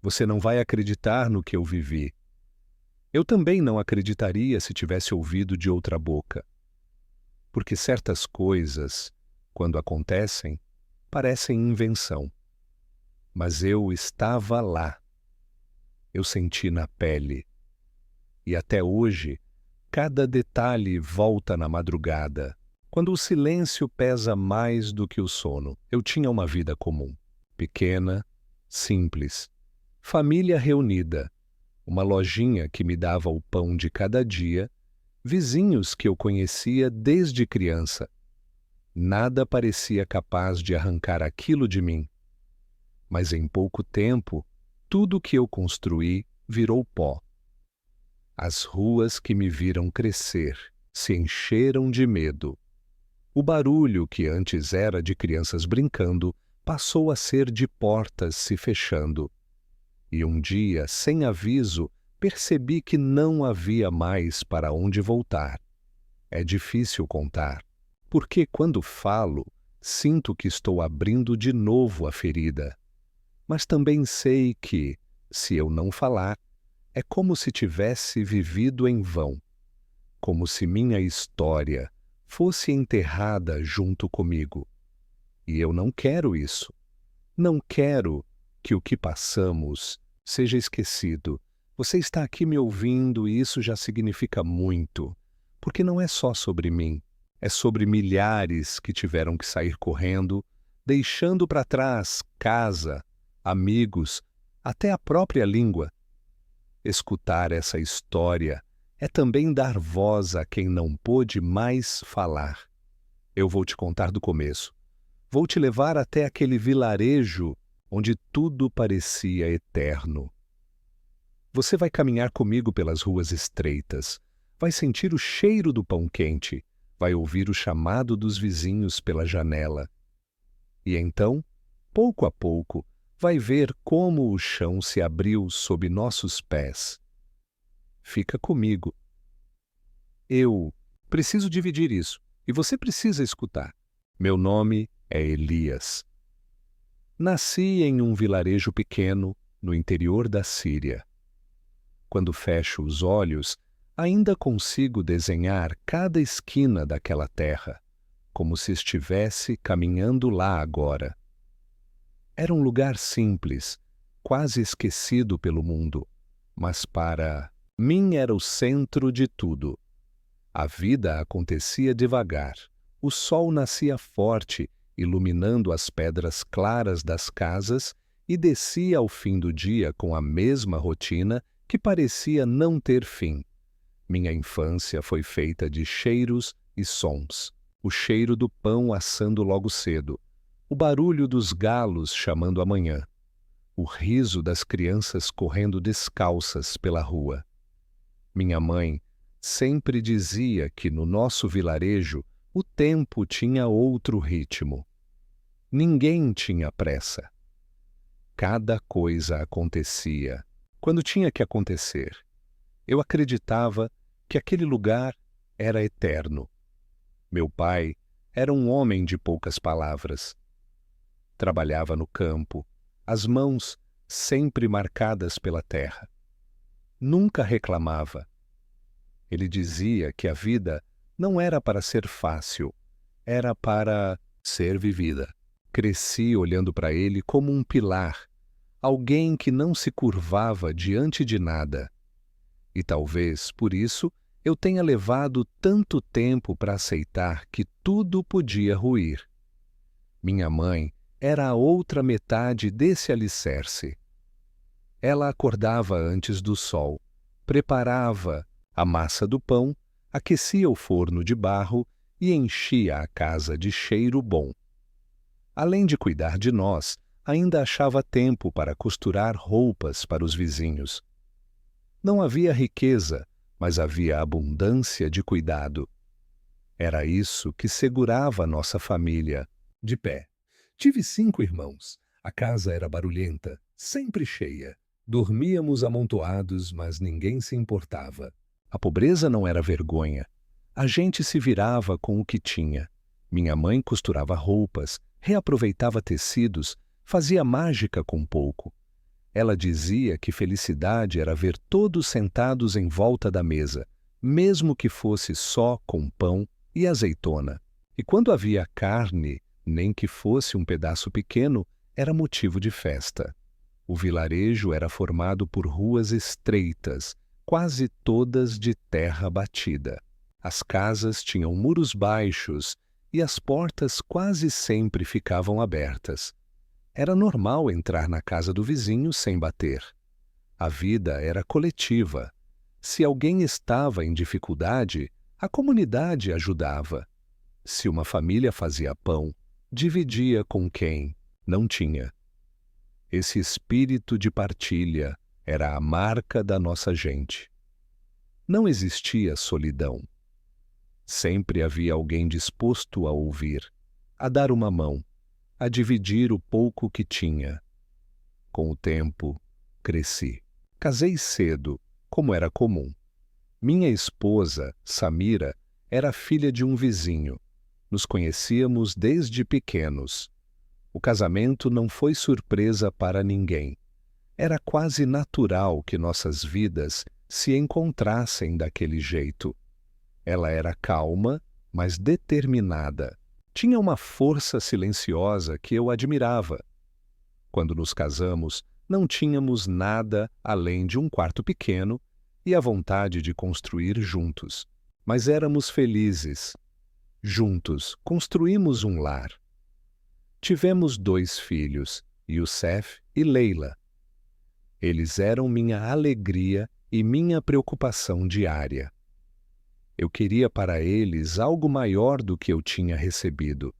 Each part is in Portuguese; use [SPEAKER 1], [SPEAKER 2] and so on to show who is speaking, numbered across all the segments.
[SPEAKER 1] Você não vai acreditar no que eu vivi. Eu também não acreditaria se tivesse ouvido de outra boca. Porque certas coisas, quando acontecem, parecem invenção. Mas eu estava lá. Eu senti na pele. E até hoje, cada detalhe volta na madrugada, quando o silêncio pesa mais do que o sono. Eu tinha uma vida comum, pequena, simples, família reunida, uma lojinha que me dava o pão de cada dia, vizinhos que eu conhecia desde criança. Nada parecia capaz de arrancar aquilo de mim. Mas em pouco tempo, tudo que eu construí virou pó. As ruas que me viram crescer se encheram de medo. O barulho que antes era de crianças brincando passou a ser de portas se fechando. E um dia, sem aviso, percebi que não havia mais para onde voltar. É difícil contar, porque quando falo, sinto que estou abrindo de novo a ferida. Mas também sei que, se eu não falar, é como se tivesse vivido em vão, como se minha história fosse enterrada junto comigo. E eu não quero isso. Não quero que o que passamos seja esquecido. Você está aqui me ouvindo e isso já significa muito, porque não é só sobre mim, é sobre milhares que tiveram que sair correndo, deixando para trás casa, amigos, até a própria língua. Escutar essa história é também dar voz a quem não pôde mais falar. Eu vou te contar do começo. Vou te levar até aquele vilarejo onde tudo parecia eterno. Você vai caminhar comigo pelas ruas estreitas, vai sentir o cheiro do pão quente, vai ouvir o chamado dos vizinhos pela janela. E então, pouco a pouco, vai ver como o chão se abriu sob nossos pés. Fica comigo. Eu preciso dividir isso, e você precisa escutar. Meu nome é Elias. Nasci em um vilarejo pequeno, no interior da Síria. Quando fecho os olhos, ainda consigo desenhar cada esquina daquela terra, como se estivesse caminhando lá agora. Era um lugar simples, quase esquecido pelo mundo, mas para mim era o centro de tudo. A vida acontecia devagar, o sol nascia forte, iluminando as pedras claras das casas e descia ao fim do dia com a mesma rotina que parecia não ter fim. Minha infância foi feita de cheiros e sons. O cheiro do pão assando logo cedo, o barulho dos galos chamando a manhã, o riso das crianças correndo descalças pela rua. Minha mãe sempre dizia que no nosso vilarejo o tempo tinha outro ritmo. Ninguém tinha pressa. Cada coisa acontecia quando tinha que acontecer. Eu acreditava que aquele lugar era eterno. Meu pai era um homem de poucas palavras. Trabalhava no campo, as mãos sempre marcadas pela terra. Nunca reclamava. Ele dizia que a vida não era para ser fácil, era para ser vivida. Cresci olhando para ele como um pilar, alguém que não se curvava diante de nada. E talvez, por isso, eu tenha levado tanto tempo para aceitar que tudo podia ruir. Minha mãe era a outra metade desse alicerce. Ela acordava antes do sol, preparava a massa do pão, aquecia o forno de barro e enchia a casa de cheiro bom. Além de cuidar de nós, ainda achava tempo para costurar roupas para os vizinhos. Não havia riqueza, mas havia abundância de cuidado. Era isso que segurava nossa família de pé. Tive 5 irmãos. A casa era barulhenta, sempre cheia. Dormíamos amontoados, mas ninguém se importava. A pobreza não era vergonha. A gente se virava com o que tinha. Minha mãe costurava roupas, reaproveitava tecidos, fazia mágica com pouco. Ela dizia que felicidade era ver todos sentados em volta da mesa, mesmo que fosse só com pão e azeitona. E quando havia carne, nem que fosse um pedaço pequeno, era motivo de festa. O vilarejo era formado por ruas estreitas, quase todas de terra batida. As casas tinham muros baixos e as portas quase sempre ficavam abertas. Era normal entrar na casa do vizinho sem bater. A vida era coletiva. Se alguém estava em dificuldade, a comunidade ajudava. Se uma família fazia pão, dividia com quem não tinha. Esse espírito de partilha era a marca da nossa gente. Não existia solidão. Sempre havia alguém disposto a ouvir, a dar uma mão, a dividir o pouco que tinha. Com o tempo, cresci. Casei cedo, como era comum. Minha esposa, Samira, era filha de um vizinho. Nos conhecíamos desde pequenos. O casamento não foi surpresa para ninguém. Era quase natural que nossas vidas se encontrassem daquele jeito. Ela era calma, mas determinada. Tinha uma força silenciosa que eu admirava. Quando nos casamos, não tínhamos nada além de um quarto pequeno e a vontade de construir juntos. Mas éramos felizes. Juntos, construímos um lar. Tivemos 2 filhos, Youssef e Leila. Eles eram minha alegria e minha preocupação diária. Eu queria para eles algo maior do que eu tinha recebido.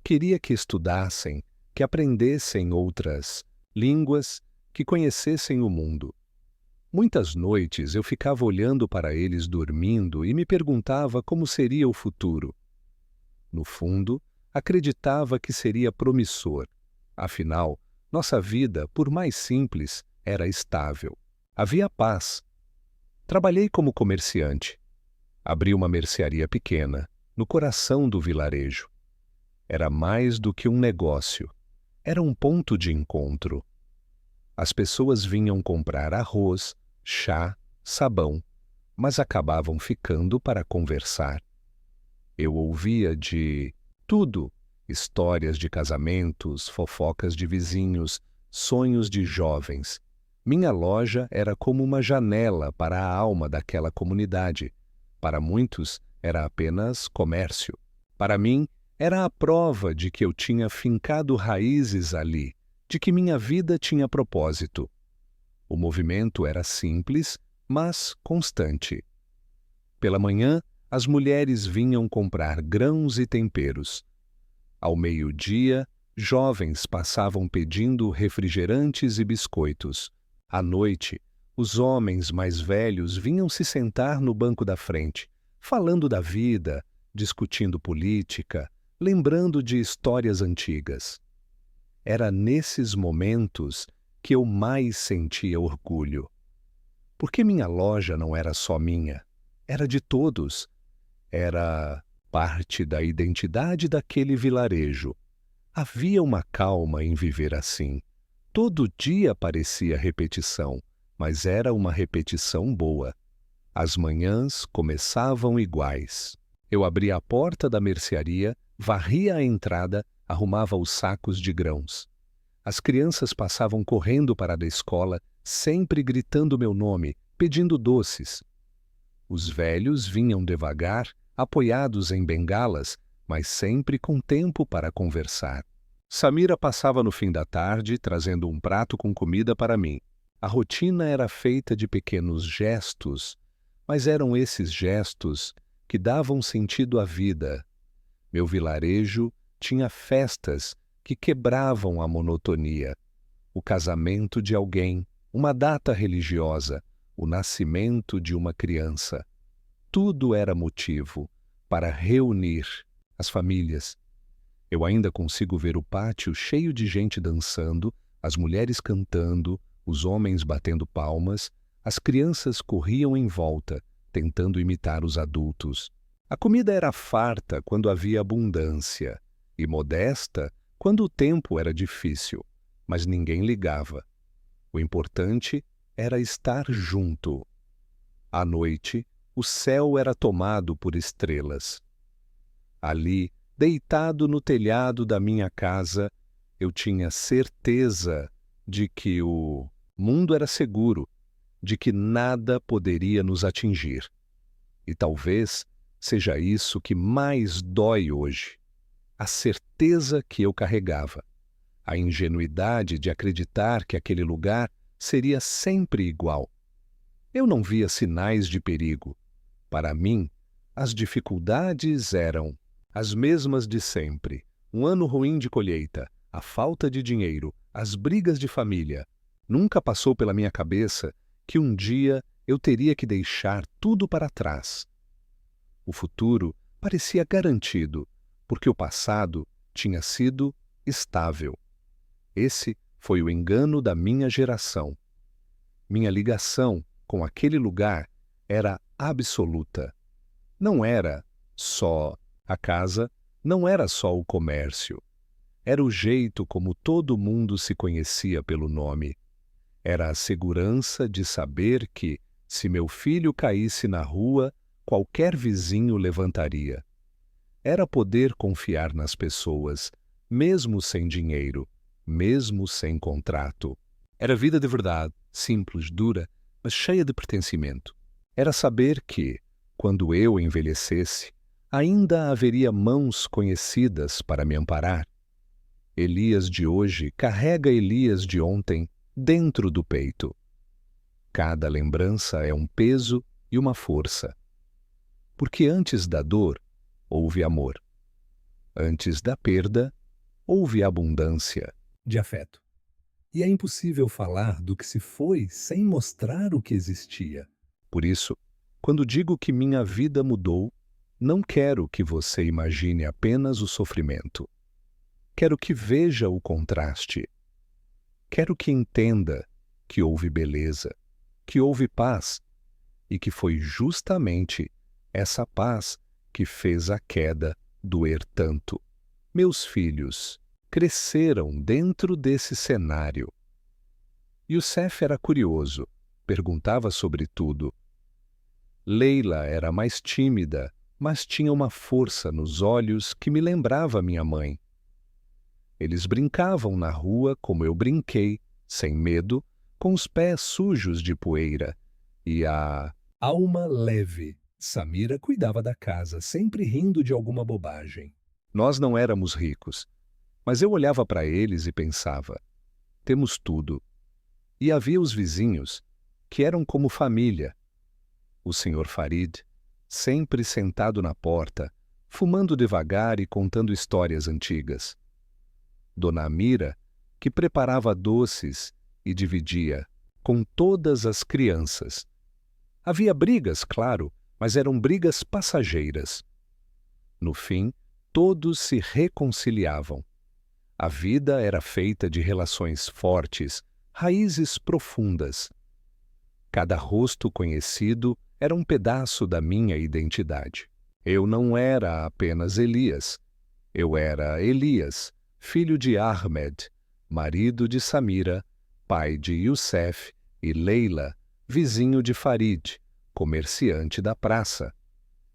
[SPEAKER 1] Queria que estudassem, que aprendessem outras línguas, que conhecessem o mundo. Muitas noites eu ficava olhando para eles dormindo e me perguntava como seria o futuro. No fundo, acreditava que seria promissor. Afinal, nossa vida, por mais simples, era estável. Havia paz. Trabalhei como comerciante. Abri uma mercearia pequena, no coração do vilarejo. Era mais do que um negócio. Era um ponto de encontro. As pessoas vinham comprar arroz, chá, sabão, mas acabavam ficando para conversar. Eu ouvia de tudo: histórias de casamentos, fofocas de vizinhos, sonhos de jovens. Minha loja era como uma janela para a alma daquela comunidade. Para muitos, era apenas comércio. Para mim, era a prova de que eu tinha fincado raízes ali, de que minha vida tinha propósito. O movimento era simples, mas constante. Pela manhã, as mulheres vinham comprar grãos e temperos. Ao meio-dia, jovens passavam pedindo refrigerantes e biscoitos. À noite, os homens mais velhos vinham se sentar no banco da frente, falando da vida, discutindo política, lembrando de histórias antigas. Era nesses momentos que eu mais sentia orgulho. Porque minha loja não era só minha, era de todos. Era parte da identidade daquele vilarejo. Havia uma calma em viver assim. Todo dia parecia repetição, mas era uma repetição boa. As manhãs começavam iguais. Eu abria a porta da mercearia, varria a entrada, arrumava os sacos de grãos. As crianças passavam correndo para a escola, sempre gritando meu nome, pedindo doces. Os velhos vinham devagar, apoiados em bengalas, mas sempre com tempo para conversar. Samira passava no fim da tarde, trazendo um prato com comida para mim. A rotina era feita de pequenos gestos, mas eram esses gestos que davam sentido à vida. Meu vilarejo tinha festas que quebravam a monotonia. O casamento de alguém, uma data religiosa, o nascimento de uma criança. Tudo era motivo para reunir as famílias. Eu ainda consigo ver o pátio cheio de gente dançando, as mulheres cantando, os homens batendo palmas, as crianças corriam em volta, tentando imitar os adultos. A comida era farta quando havia abundância, e modesta quando o tempo era difícil, mas ninguém ligava. O importante era estar junto. À noite, o céu era tomado por estrelas. Ali, deitado no telhado da minha casa, eu tinha certeza de que o mundo era seguro, de que nada poderia nos atingir. E talvez seja isso que mais dói hoje, a certeza que eu carregava, a ingenuidade de acreditar que aquele lugar seria sempre igual. Eu não via sinais de perigo. Para mim, as dificuldades eram as mesmas de sempre. Um ano ruim de colheita, a falta de dinheiro, as brigas de família. Nunca passou pela minha cabeça que um dia eu teria que deixar tudo para trás. O futuro parecia garantido, porque o passado tinha sido estável. Esse foi o engano da minha geração. Minha ligação com aquele lugar era absoluta. Não era só a casa, não era só o comércio. Era o jeito como todo mundo se conhecia pelo nome. Era a segurança de saber que, se meu filho caísse na rua, qualquer vizinho levantaria. Era poder confiar nas pessoas, mesmo sem dinheiro, mesmo sem contrato. Era vida de verdade, simples, dura, mas cheia de pertencimento. Era saber que, quando eu envelhecesse, ainda haveria mãos conhecidas para me amparar. Elias de hoje carrega Elias de ontem dentro do peito. Cada lembrança é um peso e uma força. Porque antes da dor, houve amor. Antes da perda, houve abundância de afeto. E é impossível falar do que se foi sem mostrar o que existia. Por isso, quando digo que minha vida mudou, não quero que você imagine apenas o sofrimento. Quero que veja o contraste. Quero que entenda que houve beleza, que houve paz, e que foi justamente essa paz que fez a queda doer tanto. Meus filhos cresceram dentro desse cenário. Youssef era curioso, perguntava sobre tudo. Leila era mais tímida, mas tinha uma força nos olhos que me lembrava minha mãe. Eles brincavam na rua como eu brinquei, sem medo, com os pés sujos de poeira. E a alma leve, Samira cuidava da casa, sempre rindo de alguma bobagem. Nós não éramos ricos, mas eu olhava para eles e pensava, temos tudo. E havia os vizinhos, que eram como família. O senhor Farid, sempre sentado na porta, fumando devagar e contando histórias antigas. Dona Amira, que preparava doces e dividia com todas as crianças. Havia brigas, claro, mas eram brigas passageiras. No fim, todos se reconciliavam. A vida era feita de relações fortes, raízes profundas. Cada rosto conhecido era um pedaço da minha identidade. Eu não era apenas Elias. Eu era Elias, filho de Ahmed, marido de Samira, pai de Youssef e Leila, vizinho de Farid, comerciante da praça.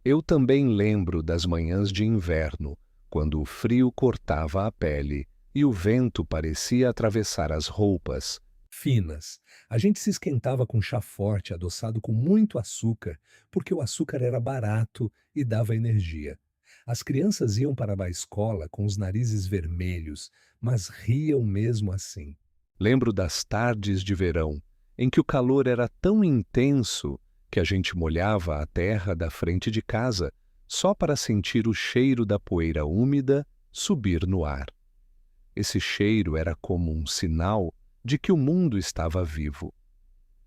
[SPEAKER 1] Eu também lembro das manhãs de inverno, quando o frio cortava a pele e o vento parecia atravessar as roupas finas. A gente se esquentava com chá forte adoçado com muito açúcar, porque o açúcar era barato e dava energia. As crianças iam para a escola com os narizes vermelhos, mas riam mesmo assim. Lembro das tardes de verão, em que o calor era tão intenso que a gente molhava a terra da frente de casa, só para sentir o cheiro da poeira úmida subir no ar. Esse cheiro era como um sinal de que o mundo estava vivo.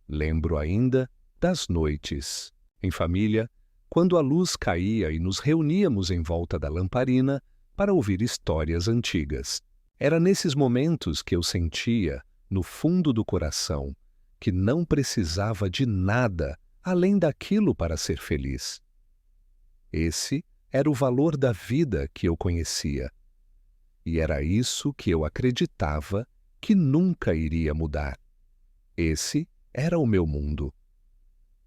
[SPEAKER 1] Lembro ainda das noites, em família, quando a luz caía e nos reuníamos em volta da lamparina para ouvir histórias antigas. Era nesses momentos que eu sentia, no fundo do coração, que não precisava de nada além daquilo para ser feliz. Esse era o valor da vida que eu conhecia. E era isso que eu acreditava que nunca iria mudar. Esse era o meu mundo.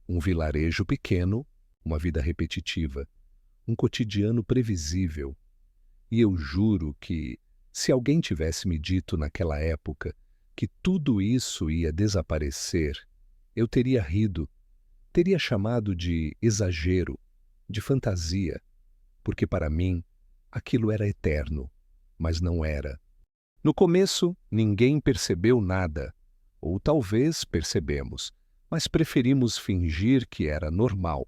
[SPEAKER 1] Um vilarejo pequeno, uma vida repetitiva, um cotidiano previsível. E eu juro que, se alguém tivesse me dito naquela época que tudo isso ia desaparecer, eu teria rido, teria chamado de exagero, de fantasia, porque para mim aquilo era eterno, mas não era. No começo, ninguém percebeu nada, ou talvez percebemos, mas preferimos fingir que era normal.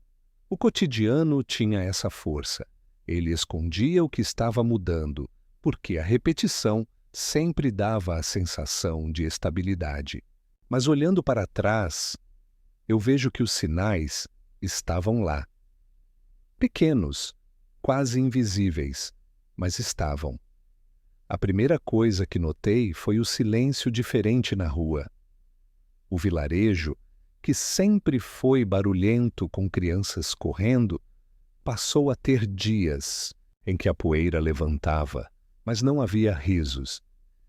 [SPEAKER 1] O cotidiano tinha essa força. Ele escondia o que estava mudando, porque a repetição sempre dava a sensação de estabilidade. Mas olhando para trás, eu vejo que os sinais estavam lá. Pequenos, quase invisíveis, mas estavam. A primeira coisa que notei foi o silêncio diferente na rua. O vilarejo, que sempre foi barulhento com crianças correndo, passou a ter dias em que a poeira levantava, mas não havia risos.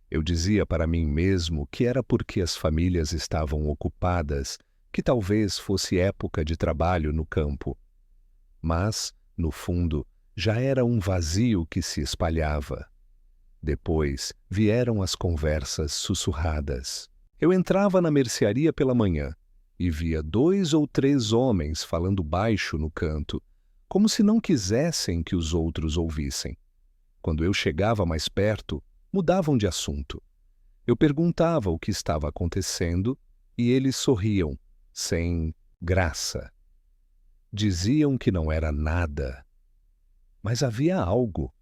[SPEAKER 1] Eu dizia para mim mesmo que era porque as famílias estavam ocupadas, que talvez fosse época de trabalho no campo. Mas, no fundo, já era um vazio que se espalhava. Depois vieram as conversas sussurradas. Eu entrava na mercearia pela manhã e via 2 ou 3 homens falando baixo no canto, como se não quisessem que os outros ouvissem. Quando eu chegava mais perto, mudavam de assunto. Eu perguntava o que estava acontecendo e eles sorriam, sem graça. Diziam que não era nada, mas havia algo.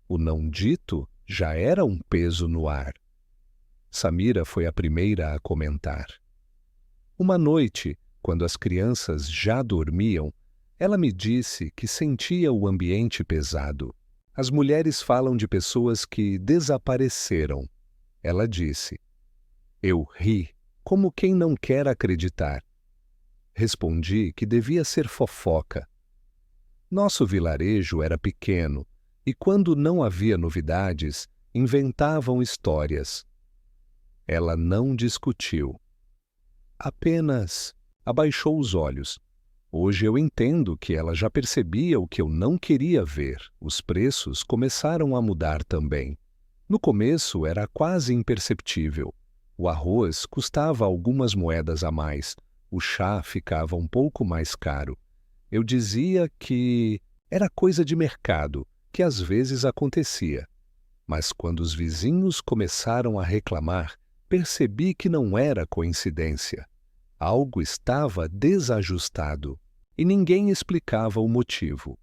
[SPEAKER 1] O não dito já era um peso no ar. Samira foi a primeira a comentar. Uma noite, quando as crianças já dormiam, ela me disse que sentia o ambiente pesado. As mulheres falam de pessoas que desapareceram. Ela disse. Eu ri, como quem não quer acreditar. Respondi que devia ser fofoca. Nosso vilarejo era pequeno e, quando não havia novidades, inventavam histórias. Ela não discutiu. Apenas abaixou os olhos. Hoje eu entendo que ela já percebia o que eu não queria ver. Os preços começaram a mudar também. No começo era quase imperceptível. O arroz custava algumas moedas a mais. O chá ficava um pouco mais caro. Eu dizia que era coisa de mercado, que às vezes acontecia. Mas quando os vizinhos começaram a reclamar, percebi que não era coincidência. Algo estava desajustado e ninguém explicava o motivo.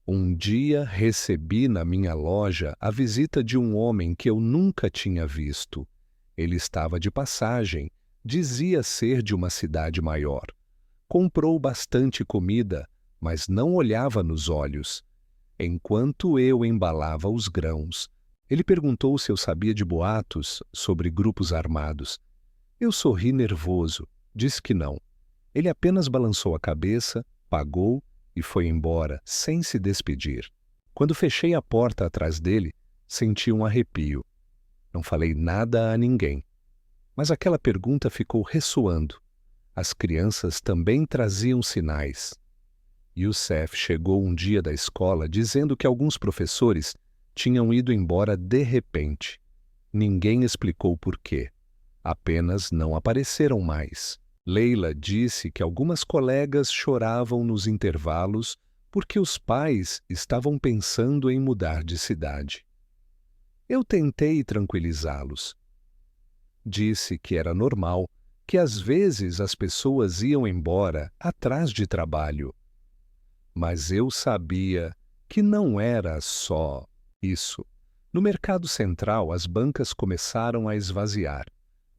[SPEAKER 1] Um dia recebi na minha loja a visita de um homem que eu nunca tinha visto. Ele estava de passagem, dizia ser de uma cidade maior. Comprou bastante comida, mas não olhava nos olhos. Enquanto eu embalava os grãos, ele perguntou se eu sabia de boatos sobre grupos armados. Eu sorri nervoso, disse que não. Ele apenas balançou a cabeça, pagou e foi embora, sem se despedir. Quando fechei a porta atrás dele, senti um arrepio. Não falei nada a ninguém. Mas aquela pergunta ficou ressoando. As crianças também traziam sinais. Youssef chegou um dia da escola dizendo que alguns professores tinham ido embora de repente. Ninguém explicou por quê. Apenas não apareceram mais. Leila disse que algumas colegas choravam nos intervalos porque os pais estavam pensando em mudar de cidade. Eu tentei tranquilizá-los. Disse que era normal, que às vezes as pessoas iam embora atrás de trabalho. Mas eu sabia que não era só isso. No mercado central, as bancas começaram a esvaziar.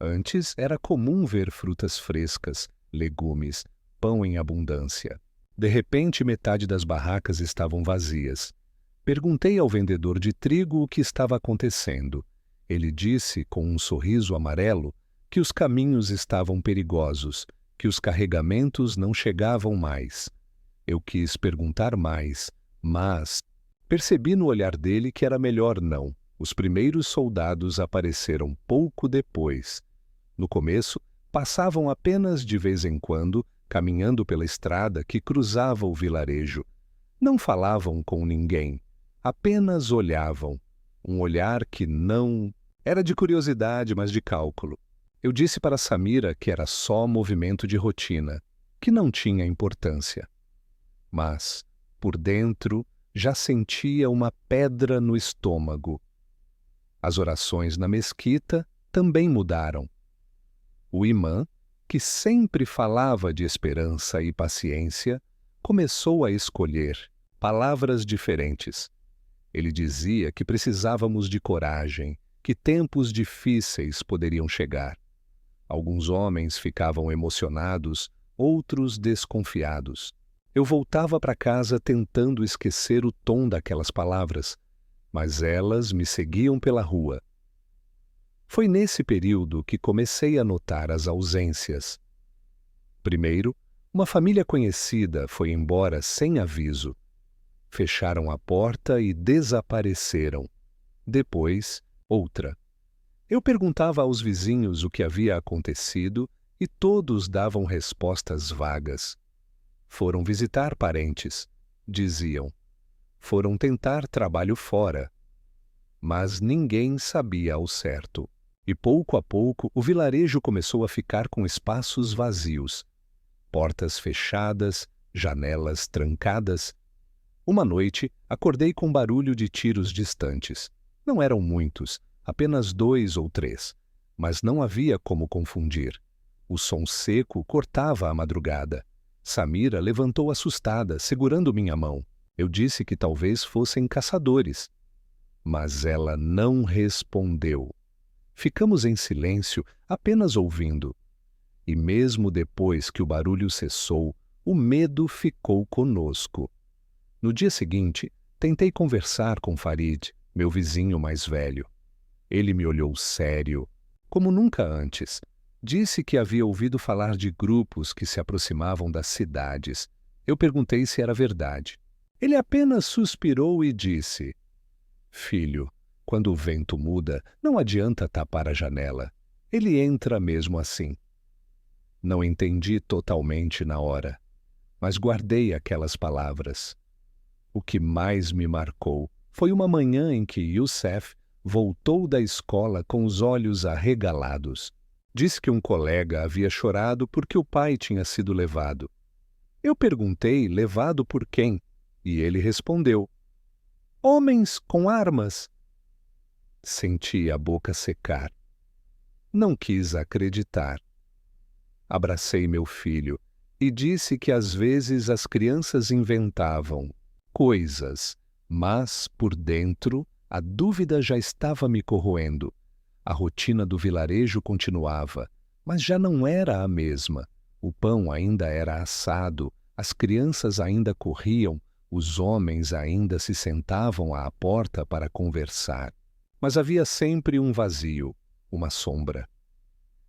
[SPEAKER 1] Antes era comum ver frutas frescas, legumes, pão em abundância. De repente, metade das barracas estavam vazias. Perguntei ao vendedor de trigo o que estava acontecendo. Ele disse, com um sorriso amarelo, que os caminhos estavam perigosos, que os carregamentos não chegavam mais. Eu quis perguntar mais, mas percebi no olhar dele que era melhor não. Os primeiros soldados apareceram pouco depois. No começo, Passavam apenas de vez em quando, caminhando pela estrada que cruzava o vilarejo. Não falavam com ninguém, apenas olhavam. Um olhar que não era de curiosidade, mas de cálculo. Eu disse para Samira que era só movimento de rotina, que não tinha importância. Mas, por dentro, já sentia uma pedra no estômago. As orações na mesquita também mudaram. O imã, que sempre falava de esperança e paciência, começou a escolher palavras diferentes. Ele dizia que precisávamos de coragem, que tempos difíceis poderiam chegar. Alguns homens ficavam emocionados, outros desconfiados. Eu voltava para casa tentando esquecer o tom daquelas palavras, mas elas me seguiam pela rua. Foi nesse período que comecei a notar as ausências. Primeiro, uma família conhecida foi embora sem aviso. Fecharam a porta e desapareceram. Depois, outra. Eu perguntava aos vizinhos o que havia acontecido e todos davam respostas vagas. Foram visitar parentes, diziam. Foram tentar trabalho fora. Mas ninguém sabia ao certo. E pouco a pouco o vilarejo começou a ficar com espaços vazios. Portas fechadas, janelas trancadas. Uma noite, acordei com barulho de tiros distantes. Não eram muitos, apenas 2 ou 3, mas não havia como confundir. O som seco cortava a madrugada. Samira levantou assustada, segurando minha mão. Eu disse que talvez fossem caçadores. Mas ela não respondeu. Ficamos em silêncio, apenas ouvindo. E mesmo depois que o barulho cessou, o medo ficou conosco. No dia seguinte, tentei conversar com Farid, meu vizinho mais velho. Ele me olhou sério, como nunca antes. Disse que havia ouvido falar de grupos que se aproximavam das cidades. Eu perguntei se era verdade. Ele apenas suspirou e disse: Filho, quando o vento muda, não adianta tapar a janela. Ele entra mesmo assim. Não entendi totalmente na hora, mas guardei aquelas palavras. O que mais me marcou foi uma manhã em que Youssef voltou da escola com os olhos arregalados. Disse que um colega havia chorado porque o pai tinha sido levado. Eu perguntei levado por quem, e ele respondeu: homens com armas. Senti a boca secar. Não quis acreditar. Abracei meu filho e disse que às vezes as crianças inventavam coisas, mas, por dentro, a dúvida já estava me corroendo. A rotina do vilarejo continuava, mas já não era a mesma. O pão ainda era assado, as crianças ainda corriam, os homens ainda se sentavam à porta para conversar. Mas havia sempre um vazio, uma sombra.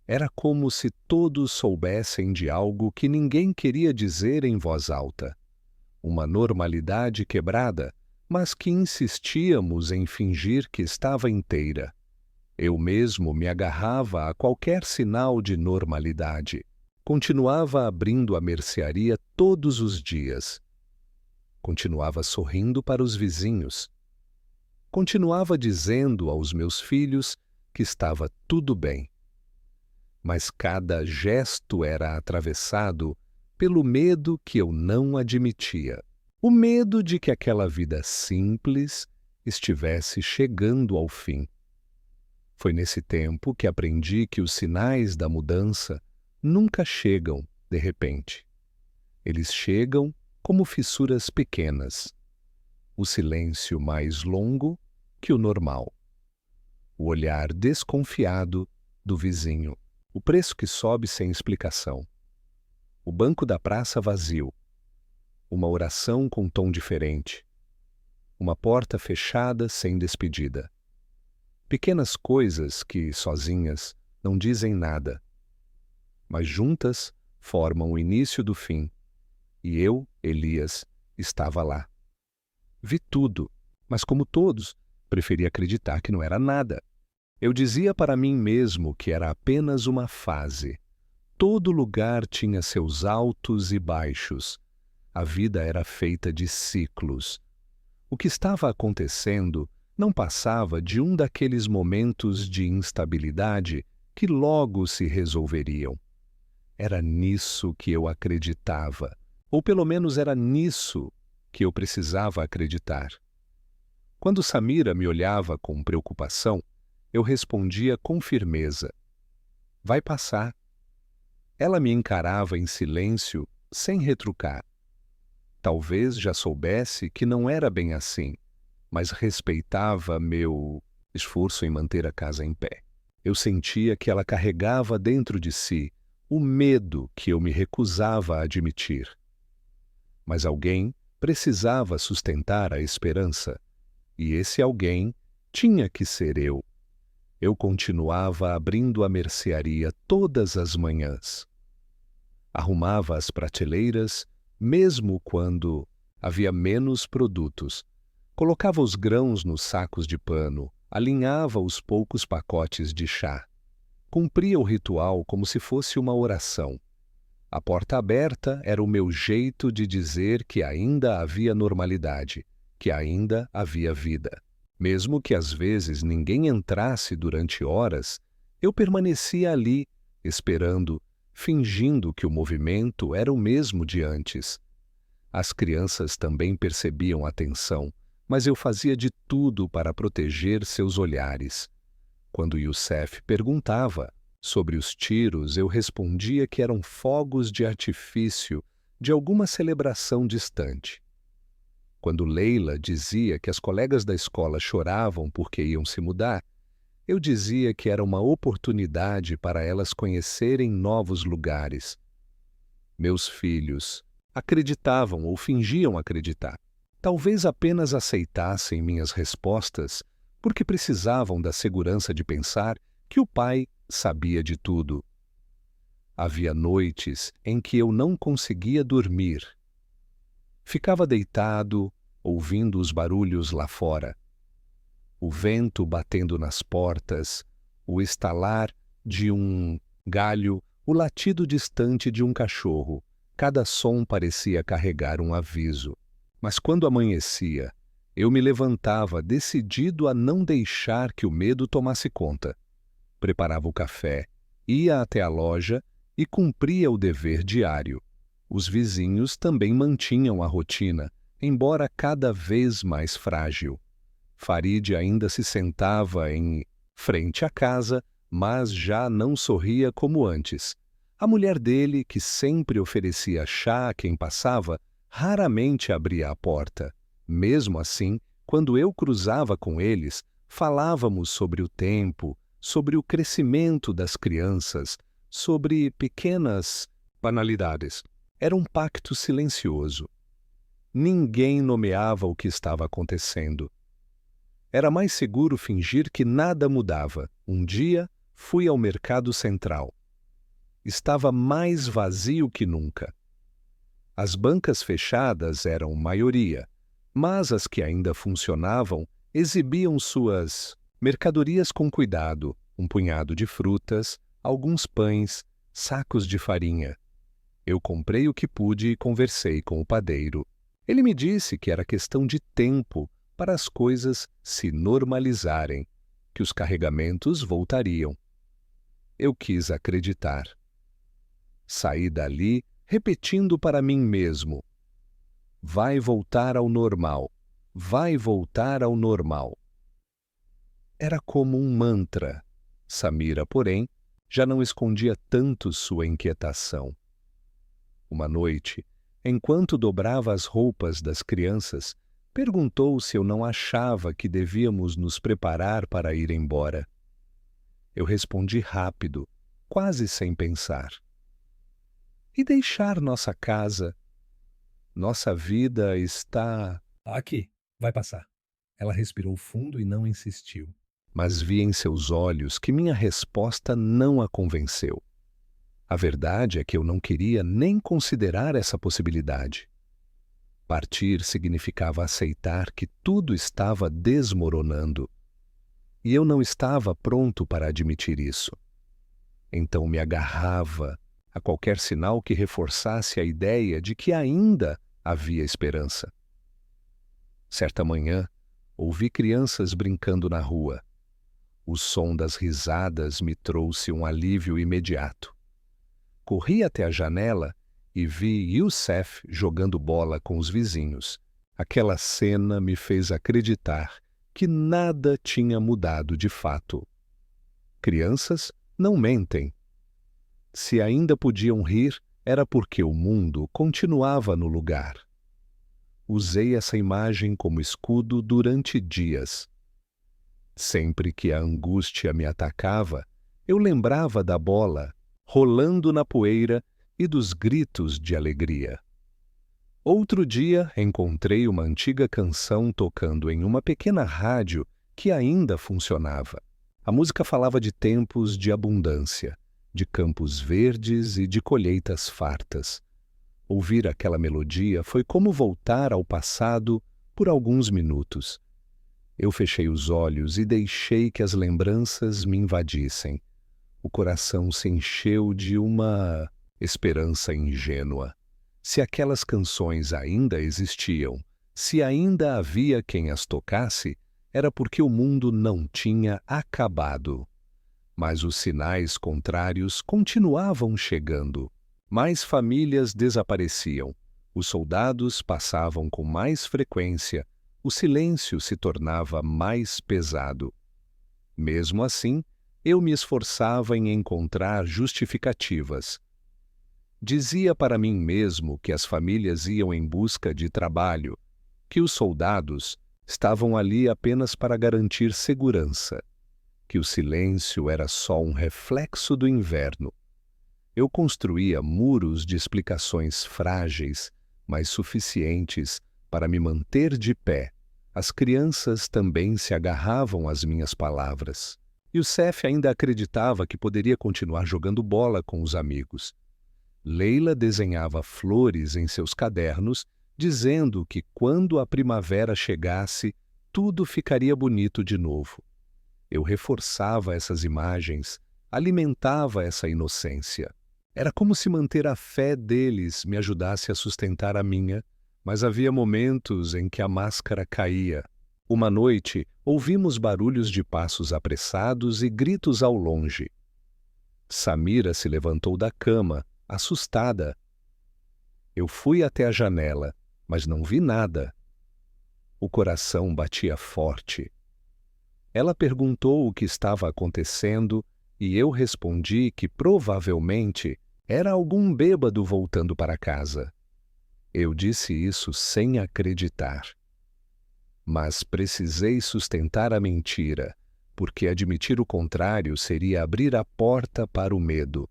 [SPEAKER 1] Era como se todos soubessem de algo que ninguém queria dizer em voz alta. Uma normalidade quebrada, mas que insistíamos em fingir que estava inteira. Eu mesmo me agarrava a qualquer sinal de normalidade. Continuava abrindo a mercearia todos os dias. Continuava sorrindo para os vizinhos. Continuava dizendo aos meus filhos que estava tudo bem. Mas cada gesto era atravessado pelo medo que eu não admitia. O medo de que aquela vida simples estivesse chegando ao fim. Foi nesse tempo que aprendi que os sinais da mudança nunca chegam de repente. Eles chegam como fissuras pequenas. O silêncio mais longo que o normal. O olhar desconfiado do vizinho. O preço que sobe sem explicação. O banco da praça vazio. Uma oração com tom diferente. Uma porta fechada sem despedida. Pequenas coisas que, sozinhas, não dizem nada, mas juntas formam o início do fim. E eu, Elias, estava lá. Vi tudo, mas como todos, preferi acreditar que não era nada. Eu dizia para mim mesmo que era apenas uma fase, Todo lugar tinha seus altos e baixos. A vida era feita de ciclos. O que estava acontecendo não passava de um daqueles momentos de instabilidade que logo se resolveriam. Era nisso que eu acreditava, ou pelo menos era nisso que eu precisava acreditar. Quando Samira me olhava com preocupação, eu respondia com firmeza: vai passar. Ela me encarava em silêncio, sem retrucar. Talvez já soubesse que não era bem assim, mas respeitava meu esforço em manter a casa em pé. Eu sentia que ela carregava dentro de si o medo que eu me recusava a admitir. Mas alguém precisava sustentar a esperança, e esse alguém tinha que ser eu. Eu continuava abrindo a mercearia todas as manhãs. Arrumava as prateleiras, mesmo quando havia menos produtos. Colocava os grãos nos sacos de pano, alinhava os poucos pacotes de chá. Cumpria o ritual como se fosse uma oração. A porta aberta era o meu jeito de dizer que ainda havia normalidade, que ainda havia vida. Mesmo que às vezes ninguém entrasse durante horas, eu permanecia ali, esperando, fingindo que o movimento era o mesmo de antes. As crianças também percebiam a tensão, mas eu fazia de tudo para proteger seus olhares. Quando Youssef perguntava sobre os tiros, eu respondia que eram fogos de artifício de alguma celebração distante. Quando Leila dizia que as colegas da escola choravam porque iam se mudar, eu dizia que era uma oportunidade para elas conhecerem novos lugares. Meus filhos acreditavam ou fingiam acreditar. Talvez apenas aceitassem minhas respostas porque precisavam da segurança de pensar que o pai sabia de tudo. Havia noites em que eu não conseguia dormir. Ficava deitado, ouvindo os barulhos lá fora. O vento batendo nas portas, o estalar de um galho, o latido distante de um cachorro. Cada som parecia carregar um aviso. Mas quando amanhecia, eu me levantava decidido a não deixar que o medo tomasse conta. Preparava o café, ia até a loja e cumpria o dever diário. Os vizinhos também mantinham a rotina, embora cada vez mais frágil. Farid ainda se sentava em frente à casa, mas já não sorria como antes. A mulher dele, que sempre oferecia chá a quem passava, raramente abria a porta. Mesmo assim, quando eu cruzava com eles, falávamos sobre o tempo, sobre o crescimento das crianças, sobre pequenas banalidades. Era um pacto silencioso. Ninguém nomeava o que estava acontecendo. Era mais seguro fingir que nada mudava. Um dia, fui ao mercado central. Estava mais vazio que nunca. As bancas fechadas eram maioria, mas as que ainda funcionavam exibiam suas mercadorias com cuidado, um punhado de frutas, alguns pães, sacos de farinha. Eu comprei o que pude e conversei com o padeiro. Ele me disse que era questão de tempo para as coisas se normalizarem, que os carregamentos voltariam. Eu quis acreditar. Saí dali repetindo para mim mesmo: vai voltar ao normal, vai voltar ao normal. Era como um mantra. Samira, porém, já não escondia tanto sua inquietação. Uma noite, enquanto dobrava as roupas das crianças, perguntou se eu não achava que devíamos nos preparar para ir embora. Eu respondi rápido, quase sem pensar. E deixar nossa casa? Nossa vida está... Aqui, vai passar. Ela respirou fundo e não insistiu. Mas vi em seus olhos que minha resposta não a convenceu. A verdade é que eu não queria nem considerar essa possibilidade. Partir significava aceitar que tudo estava desmoronando. E eu não estava pronto para admitir isso. Então me agarrava a qualquer sinal que reforçasse a ideia de que ainda havia esperança. Certa manhã, ouvi crianças brincando na rua. O som das risadas me trouxe um alívio imediato. Corri até a janela e vi Youssef jogando bola com os vizinhos. Aquela cena me fez acreditar que nada tinha mudado de fato. Crianças não mentem. Se ainda podiam rir, era porque o mundo continuava no lugar. Usei essa imagem como escudo durante dias. Sempre que a angústia me atacava, eu lembrava da bola rolando na poeira e dos gritos de alegria. Outro dia encontrei uma antiga canção tocando em uma pequena rádio que ainda funcionava. A música falava de tempos de abundância, de campos verdes e de colheitas fartas. Ouvir aquela melodia foi como voltar ao passado por alguns minutos. Eu fechei os olhos e deixei que as lembranças me invadissem. O coração se encheu de uma esperança ingênua. Se aquelas canções ainda existiam, se ainda havia quem as tocasse, era porque o mundo não tinha acabado. Mas os sinais contrários continuavam chegando. Mais famílias desapareciam, os soldados passavam com mais frequência, o silêncio se tornava mais pesado. Mesmo assim, eu me esforçava em encontrar justificativas. Dizia para mim mesmo que as famílias iam em busca de trabalho, que os soldados estavam ali apenas para garantir segurança, que o silêncio era só um reflexo do inverno. Eu construía muros de explicações frágeis, mas suficientes para me manter de pé. As crianças também se agarravam às minhas palavras. Youssef ainda acreditava que poderia continuar jogando bola com os amigos. Leila desenhava flores em seus cadernos, dizendo que quando a primavera chegasse, tudo ficaria bonito de novo. Eu reforçava essas imagens, alimentava essa inocência. Era como se manter a fé deles me ajudasse a sustentar a minha, mas havia momentos em que a máscara caía. Uma noite, ouvimos barulhos de passos apressados e gritos ao longe. Samira se levantou da cama, assustada. Eu fui até a janela, mas não vi nada. O coração batia forte. Ela perguntou o que estava acontecendo e eu respondi que provavelmente era algum bêbado voltando para casa. Eu disse isso sem acreditar. Mas precisei sustentar a mentira, porque admitir o contrário seria abrir a porta para o medo.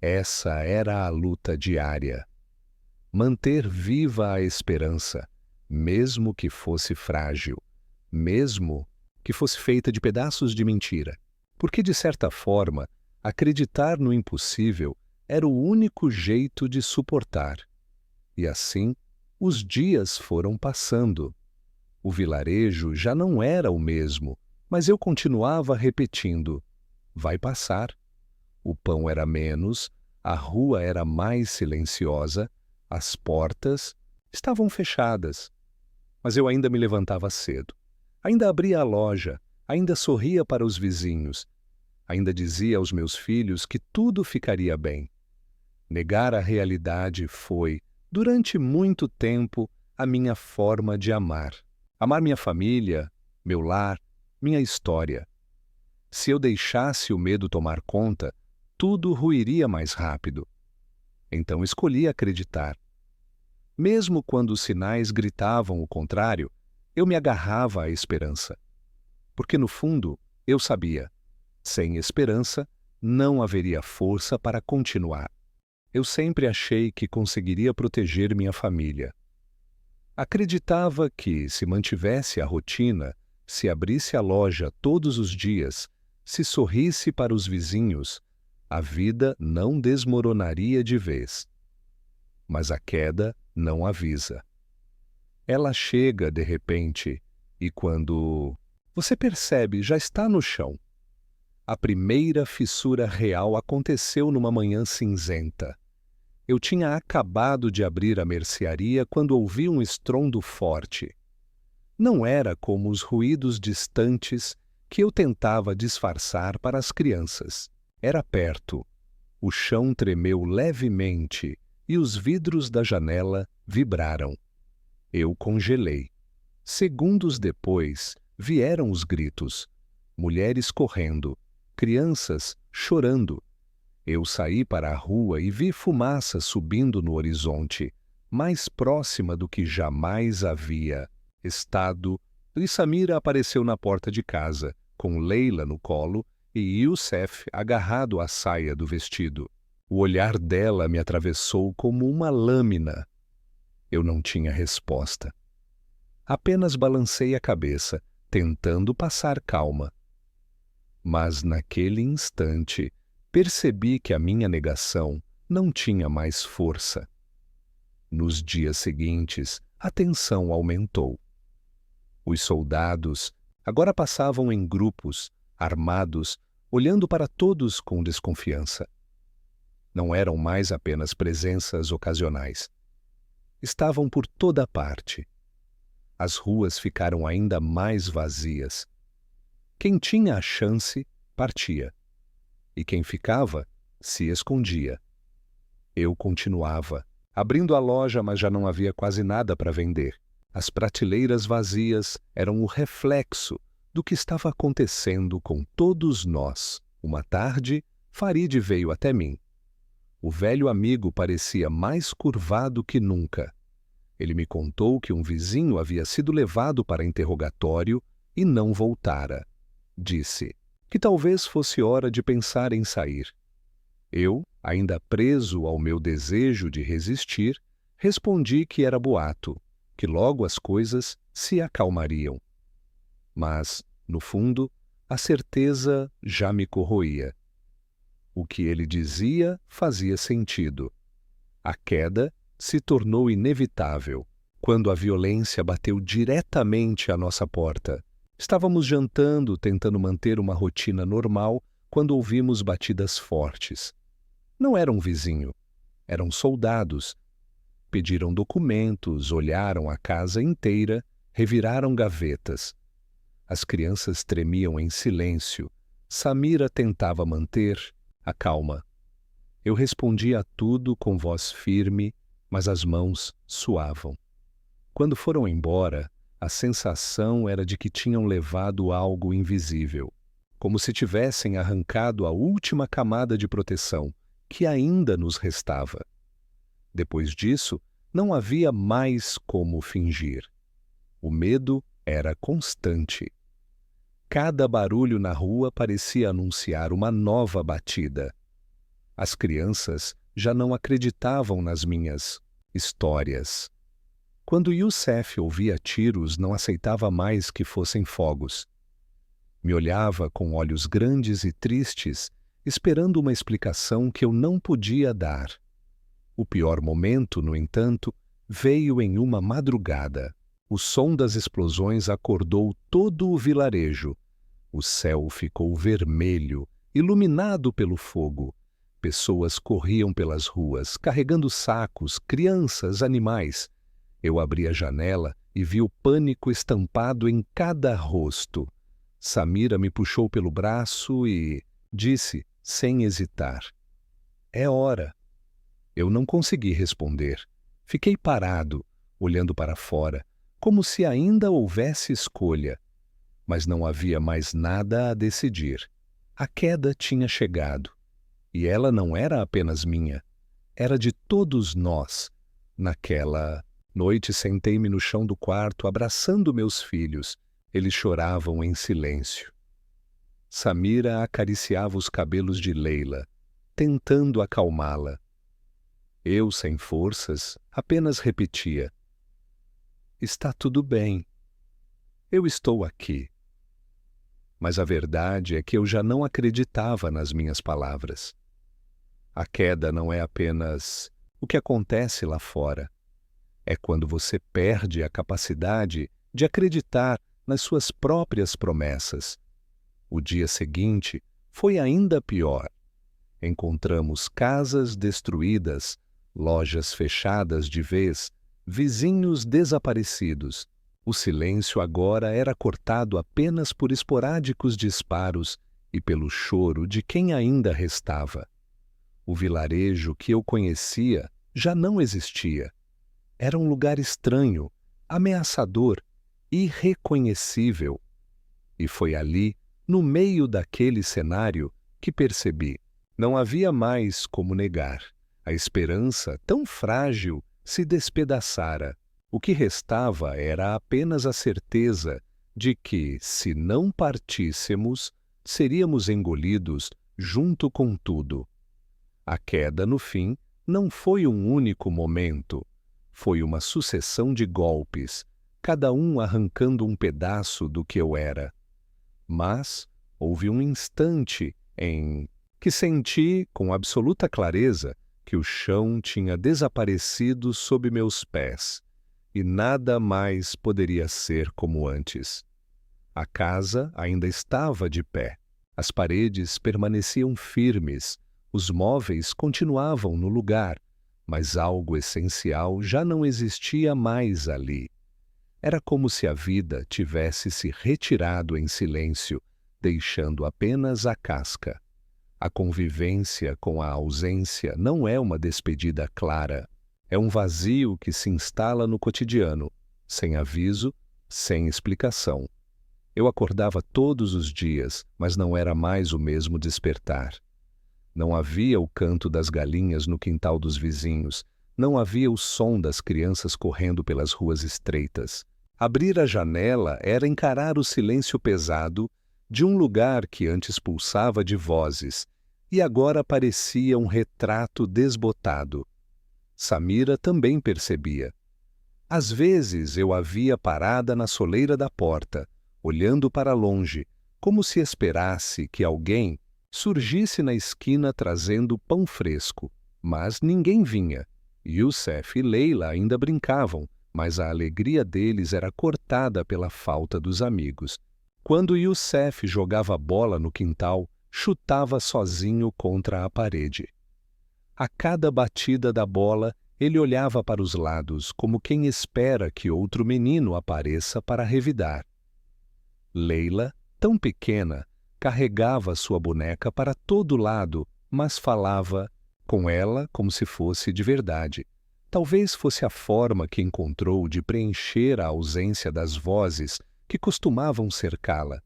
[SPEAKER 1] Essa era a luta diária. Manter viva a esperança, mesmo que fosse frágil, mesmo que fosse feita de pedaços de mentira. Porque, de certa forma, acreditar no impossível era o único jeito de suportar. E assim, os dias foram passando. O vilarejo já não era o mesmo, mas eu continuava repetindo: vai passar. O pão era menos, a rua era mais silenciosa, as portas estavam fechadas. Mas eu ainda me levantava cedo. Ainda abria a loja, ainda sorria para os vizinhos, ainda dizia aos meus filhos que tudo ficaria bem. Negar a realidade foi, durante muito tempo, a minha forma de amar. Amar minha família, meu lar, minha história. Se eu deixasse o medo tomar conta, tudo ruiria mais rápido. Então escolhi acreditar. Mesmo quando os sinais gritavam o contrário, eu me agarrava à esperança. Porque, no fundo, eu sabia, sem esperança, não haveria força para continuar. Eu sempre achei que conseguiria proteger minha família. Acreditava que, se mantivesse a rotina, se abrisse a loja todos os dias, se sorrisse para os vizinhos, a vida não desmoronaria de vez. Mas a queda não avisa. Ela chega de repente e quando você percebe, já está no chão. A primeira fissura real aconteceu numa manhã cinzenta. Eu tinha acabado de abrir a mercearia quando ouvi um estrondo forte. Não era como os ruídos distantes que eu tentava disfarçar para as crianças. Era perto. O chão tremeu levemente e os vidros da janela vibraram. Eu congelei. Segundos depois, vieram os gritos. Mulheres correndo, crianças chorando. Eu saí para a rua e vi fumaça subindo no horizonte, mais próxima do que jamais havia estado, e Samira apareceu na porta de casa, com Leila no colo e Youssef agarrado à saia do vestido. O olhar dela me atravessou como uma lâmina. Eu não tinha resposta. Apenas balancei a cabeça, tentando passar calma. Mas naquele instante, percebi que a minha negação não tinha mais força. Nos dias seguintes, a tensão aumentou. Os soldados agora passavam em grupos, armados, olhando para todos com desconfiança. Não eram mais apenas presenças ocasionais. Estavam por toda parte. As ruas ficaram ainda mais vazias. Quem tinha a chance, partia. E quem ficava, se escondia. Eu continuava, abrindo a loja, mas já não havia quase nada para vender. As prateleiras vazias eram o reflexo do que estava acontecendo com todos nós. Uma tarde, Farid veio até mim. O velho amigo parecia mais curvado que nunca. Ele me contou que um vizinho havia sido levado para interrogatório e não voltara. Disse que talvez fosse hora de pensar em sair. Eu, ainda preso ao meu desejo de resistir, respondi que era boato, que logo as coisas se acalmariam. Mas, no fundo, a certeza já me corroía. O que ele dizia fazia sentido. A queda se tornou inevitável quando a violência bateu diretamente à nossa porta. Estávamos jantando, tentando manter uma rotina normal, quando ouvimos batidas fortes. Não era um vizinho, eram soldados. Pediram documentos, olharam a casa inteira, reviraram gavetas. As crianças tremiam em silêncio. Samira tentava manter a calma. Eu respondia a tudo com voz firme, mas as mãos suavam. Quando foram embora, a sensação era de que tinham levado algo invisível, como se tivessem arrancado a última camada de proteção que ainda nos restava. Depois disso, não havia mais como fingir. O medo era constante. Cada barulho na rua parecia anunciar uma nova batida. As crianças já não acreditavam nas minhas histórias. Quando Youssef ouvia tiros, não aceitava mais que fossem fogos. Me olhava com olhos grandes e tristes, esperando uma explicação que eu não podia dar. O pior momento, no entanto, veio em uma madrugada. O som das explosões acordou todo o vilarejo. O céu ficou vermelho, iluminado pelo fogo. Pessoas corriam pelas ruas, carregando sacos, crianças, animais. Eu abri a janela e vi o pânico estampado em cada rosto. Samira me puxou pelo braço e disse, sem hesitar: "É hora." Eu não consegui responder. Fiquei parado, olhando para fora, como se ainda houvesse escolha. Mas não havia mais nada a decidir. A queda tinha chegado. E ela não era apenas minha. Era de todos nós. Naquela noite sentei-me no chão do quarto, abraçando meus filhos. Eles choravam em silêncio. Samira acariciava os cabelos de Leila, tentando acalmá-la. Eu, sem forças, apenas repetia: "Está tudo bem. Eu estou aqui." Mas a verdade é que eu já não acreditava nas minhas palavras. A queda não é apenas o que acontece lá fora. É quando você perde a capacidade de acreditar nas suas próprias promessas. O dia seguinte foi ainda pior. Encontramos casas destruídas, lojas fechadas de vez, vizinhos desaparecidos. O silêncio agora era cortado apenas por esporádicos disparos e pelo choro de quem ainda restava. O vilarejo que eu conhecia já não existia. Era um lugar estranho, ameaçador, irreconhecível. E foi ali, no meio daquele cenário, que percebi. Não havia mais como negar. A esperança, tão frágil, se despedaçara. O que restava era apenas a certeza de que, se não partíssemos, seríamos engolidos junto com tudo. A queda, no fim, não foi um único momento. Foi uma sucessão de golpes, cada um arrancando um pedaço do que eu era. Mas houve um instante em que senti com absoluta clareza que o chão tinha desaparecido sob meus pés e nada mais poderia ser como antes. A casa ainda estava de pé, as paredes permaneciam firmes, os móveis continuavam no lugar, mas algo essencial já não existia mais ali. Era como se a vida tivesse se retirado em silêncio, deixando apenas a casca. A convivência com a ausência não é uma despedida clara. É um vazio que se instala no cotidiano, sem aviso, sem explicação. Eu acordava todos os dias, mas não era mais o mesmo despertar. Não havia o canto das galinhas no quintal dos vizinhos, não havia o som das crianças correndo pelas ruas estreitas. Abrir a janela era encarar o silêncio pesado de um lugar que antes pulsava de vozes e agora parecia um retrato desbotado. Samira também percebia. Às vezes eu a via parada na soleira da porta, olhando para longe, como se esperasse que alguém surgisse na esquina trazendo pão fresco. Mas ninguém vinha. Youssef e Leila ainda brincavam, mas a alegria deles era cortada pela falta dos amigos. Quando Youssef jogava a bola no quintal, chutava sozinho contra a parede. A cada batida da bola, ele olhava para os lados, como quem espera que outro menino apareça para revidar. Leila, tão pequena, carregava sua boneca para todo lado, mas falava com ela como se fosse de verdade. Talvez fosse a forma que encontrou de preencher a ausência das vozes que costumavam cercá-la.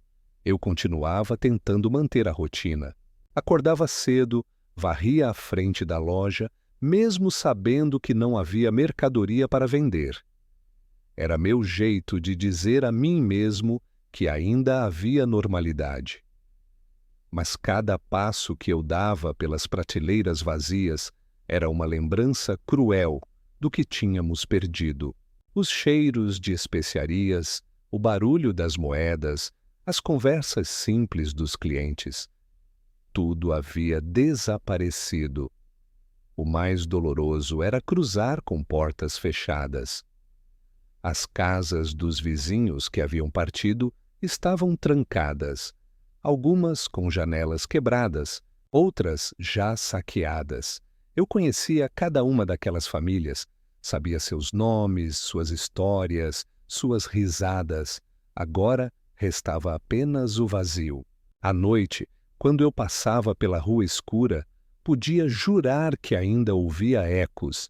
[SPEAKER 1] Eu continuava tentando manter a rotina. Acordava cedo, varria à frente da loja, mesmo sabendo que não havia mercadoria para vender. Era meu jeito de dizer a mim mesmo que ainda havia normalidade. Mas cada passo que eu dava pelas prateleiras vazias era uma lembrança cruel do que tínhamos perdido. Os cheiros de especiarias, o barulho das moedas, as conversas simples dos clientes. Tudo havia desaparecido. O mais doloroso era cruzar com portas fechadas. As casas dos vizinhos que haviam partido estavam trancadas, algumas com janelas quebradas, outras já saqueadas. Eu conhecia cada uma daquelas famílias, sabia seus nomes, suas histórias, suas risadas. Agora restava apenas o vazio. À noite, quando eu passava pela rua escura, podia jurar que ainda ouvia ecos.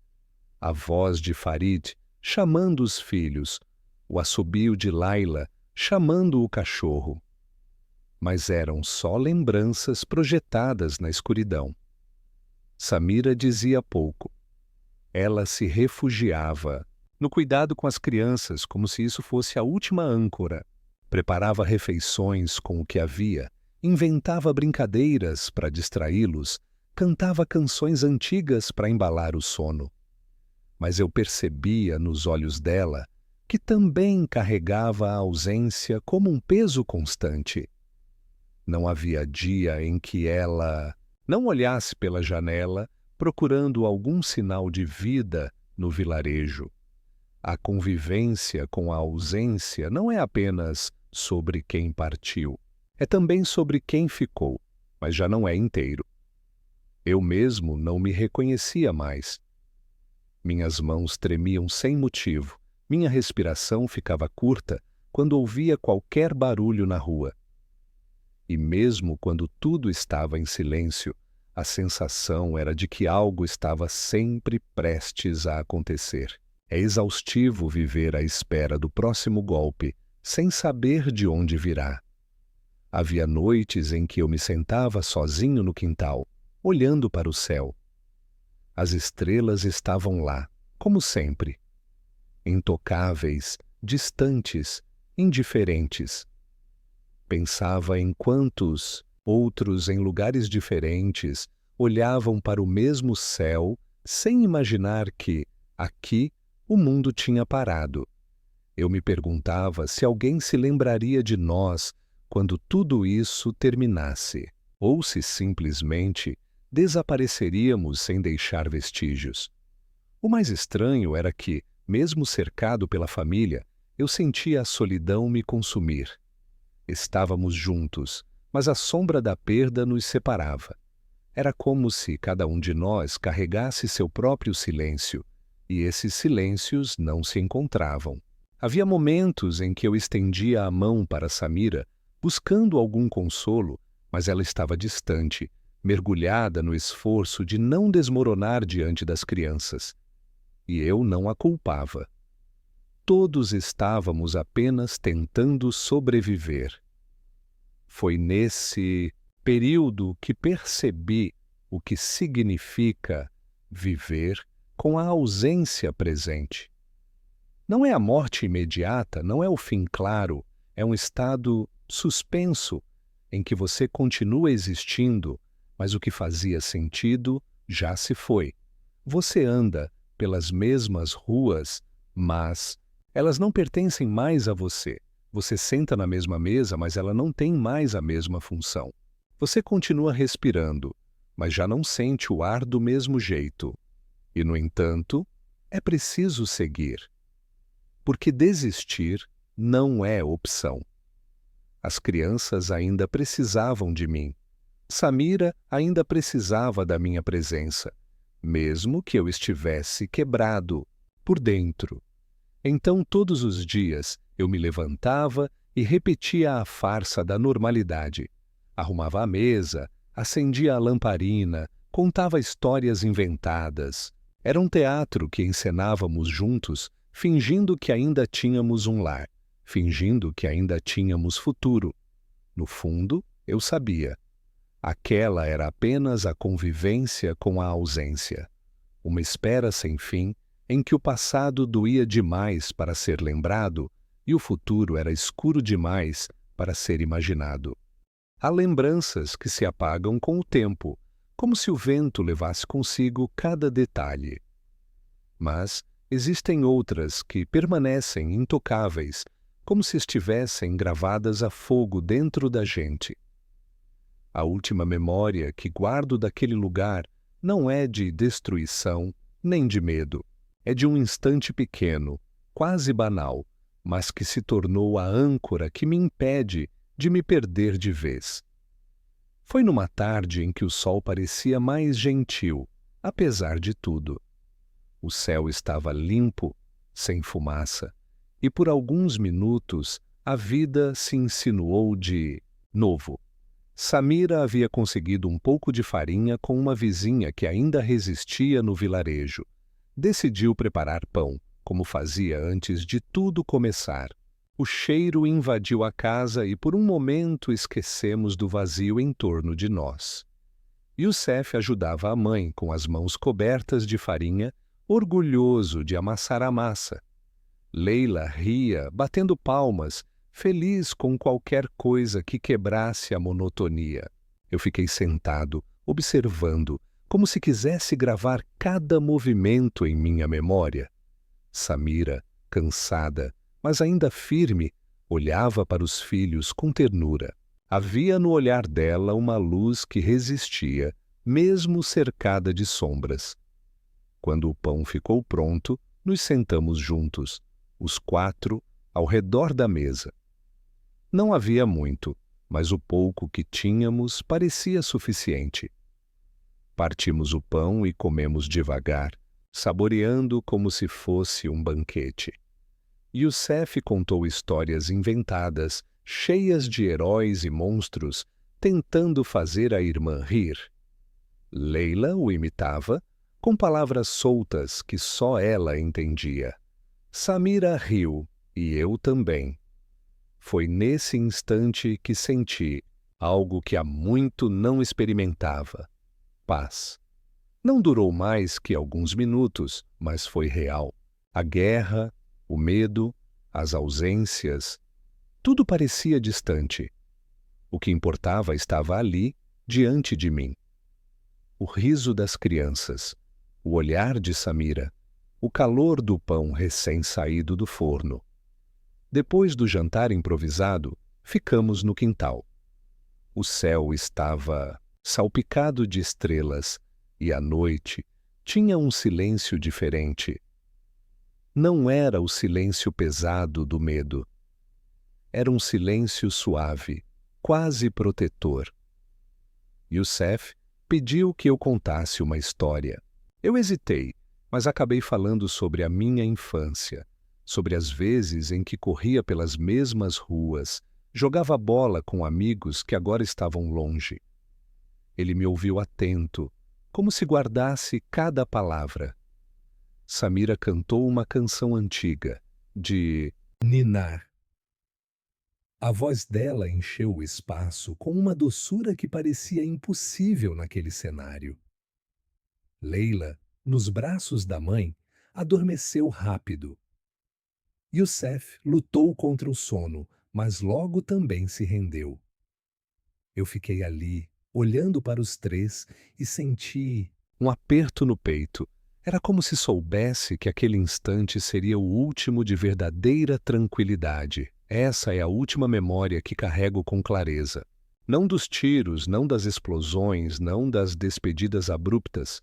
[SPEAKER 1] A voz de Farid chamando os filhos, o assobio de Laila chamando o cachorro. Mas eram só lembranças projetadas na escuridão. Samira dizia pouco. Ela se refugiava no cuidado com as crianças, como se isso fosse a última âncora. Preparava refeições com o que havia, inventava brincadeiras para distraí-los, cantava canções antigas para embalar o sono. Mas eu percebia nos olhos dela que também carregava a ausência como um peso constante. Não havia dia em que ela não olhasse pela janela procurando algum sinal de vida no vilarejo. A convivência com a ausência não é apenas sobre quem partiu, é também sobre quem ficou. mas já não é inteiro. Eu mesmo não me reconhecia mais. Minhas mãos tremiam sem motivo, minha respiração ficava curta quando ouvia qualquer barulho na rua. E mesmo quando tudo estava em silêncio, a sensação era de que algo estava sempre prestes a acontecer. É exaustivo viver à espera do próximo golpe, sem saber de onde virá. Havia noites em que eu me sentava sozinho no quintal, olhando para o céu. As estrelas estavam lá, como sempre, intocáveis, distantes, indiferentes. Pensava em quantos outros em lugares diferentes olhavam para o mesmo céu sem imaginar que, aqui, o mundo tinha parado. Eu me perguntava se alguém se lembraria de nós quando tudo isso terminasse, ou se simplesmente desapareceríamos sem deixar vestígios. O mais estranho era que, mesmo cercado pela família, eu sentia a solidão me consumir. Estávamos juntos, mas a sombra da perda nos separava. Era como se cada um de nós carregasse seu próprio silêncio, e esses silêncios não se encontravam. Havia momentos em que eu estendia a mão para Samira, buscando algum consolo, mas ela estava distante, mergulhada no esforço de não desmoronar diante das crianças. E eu não a culpava. Todos estávamos apenas tentando sobreviver. Foi nesse período que percebi o que significa viver com a ausência presente. Não é a morte imediata, não é o fim claro, é um estado suspenso em que você continua existindo, mas o que fazia sentido já se foi. Você anda pelas mesmas ruas, mas elas não pertencem mais a você. Você senta na mesma mesa, mas ela não tem mais a mesma função. Você continua respirando, mas já não sente o ar do mesmo jeito. E, no entanto, é preciso seguir. Porque desistir não é opção. As crianças ainda precisavam de mim. Samira ainda precisava da minha presença, mesmo que eu estivesse quebrado por dentro. Então, todos os dias, eu me levantava e repetia a farsa da normalidade. Arrumava a mesa, acendia a lamparina, contava histórias inventadas. Era um teatro que encenávamos juntos, fingindo que ainda tínhamos um lar, fingindo que ainda tínhamos futuro. No fundo, eu sabia. Aquela era apenas a convivência com a ausência. Uma espera sem fim, em que o passado doía demais para ser lembrado e o futuro era escuro demais para ser imaginado. Há lembranças que se apagam com o tempo, como se o vento levasse consigo cada detalhe. Mas existem outras que permanecem intocáveis, como se estivessem gravadas a fogo dentro da gente. A última memória que guardo daquele lugar não é de destruição nem de medo. É de um instante pequeno, quase banal, mas que se tornou a âncora que me impede de me perder de vez. Foi numa tarde em que o sol parecia mais gentil, apesar de tudo. O céu estava limpo, sem fumaça, e por alguns minutos a vida se insinuou de novo. Samira havia conseguido um pouco de farinha com uma vizinha que ainda resistia no vilarejo. Decidiu preparar pão, como fazia antes de tudo começar. O cheiro invadiu a casa e por um momento esquecemos do vazio em torno de nós. Youssef ajudava a mãe com as mãos cobertas de farinha, orgulhoso de amassar a massa. Leila ria, batendo palmas, feliz com qualquer coisa que quebrasse a monotonia. Eu fiquei sentado, observando, como se quisesse gravar cada movimento em minha memória. Samira, cansada, mas ainda firme, olhava para os filhos com ternura. Havia no olhar dela uma luz que resistia, mesmo cercada de sombras. Quando o pão ficou pronto, nos sentamos juntos, os 4, ao redor da mesa. Não havia muito, mas o pouco que tínhamos parecia suficiente. Partimos o pão e comemos devagar, saboreando como se fosse um banquete. Youssef contou histórias inventadas, cheias de heróis e monstros, tentando fazer a irmã rir. Leila o imitava, com palavras soltas que só ela entendia. Samira riu, e eu também. Foi nesse instante que senti algo que há muito não experimentava: paz. Não durou mais que alguns minutos, mas foi real. A guerra, o medo, as ausências, tudo parecia distante. O que importava estava ali, diante de mim. O riso das crianças, o olhar de Samira, o calor do pão recém-saído do forno. Depois do jantar improvisado, ficamos no quintal. O céu estava salpicado de estrelas e a noite tinha um silêncio diferente. Não era o silêncio pesado do medo. Era um silêncio suave, quase protetor. Youssef pediu que eu contasse uma história. Eu hesitei, mas acabei falando sobre a minha infância, sobre as vezes em que corria pelas mesmas ruas, jogava bola com amigos que agora estavam longe. Ele me ouviu atento, como se guardasse cada palavra. Samira cantou uma canção antiga, de ninar. A voz dela encheu o espaço com uma doçura que parecia impossível naquele cenário. Leila, nos braços da mãe, adormeceu rápido. Youssef lutou contra o sono, mas logo também se rendeu. Eu fiquei ali, olhando para os três, e senti um aperto no peito. Era como se soubesse que aquele instante seria o último de verdadeira tranquilidade. Essa é a última memória que carrego com clareza. Não dos tiros, não das explosões, não das despedidas abruptas,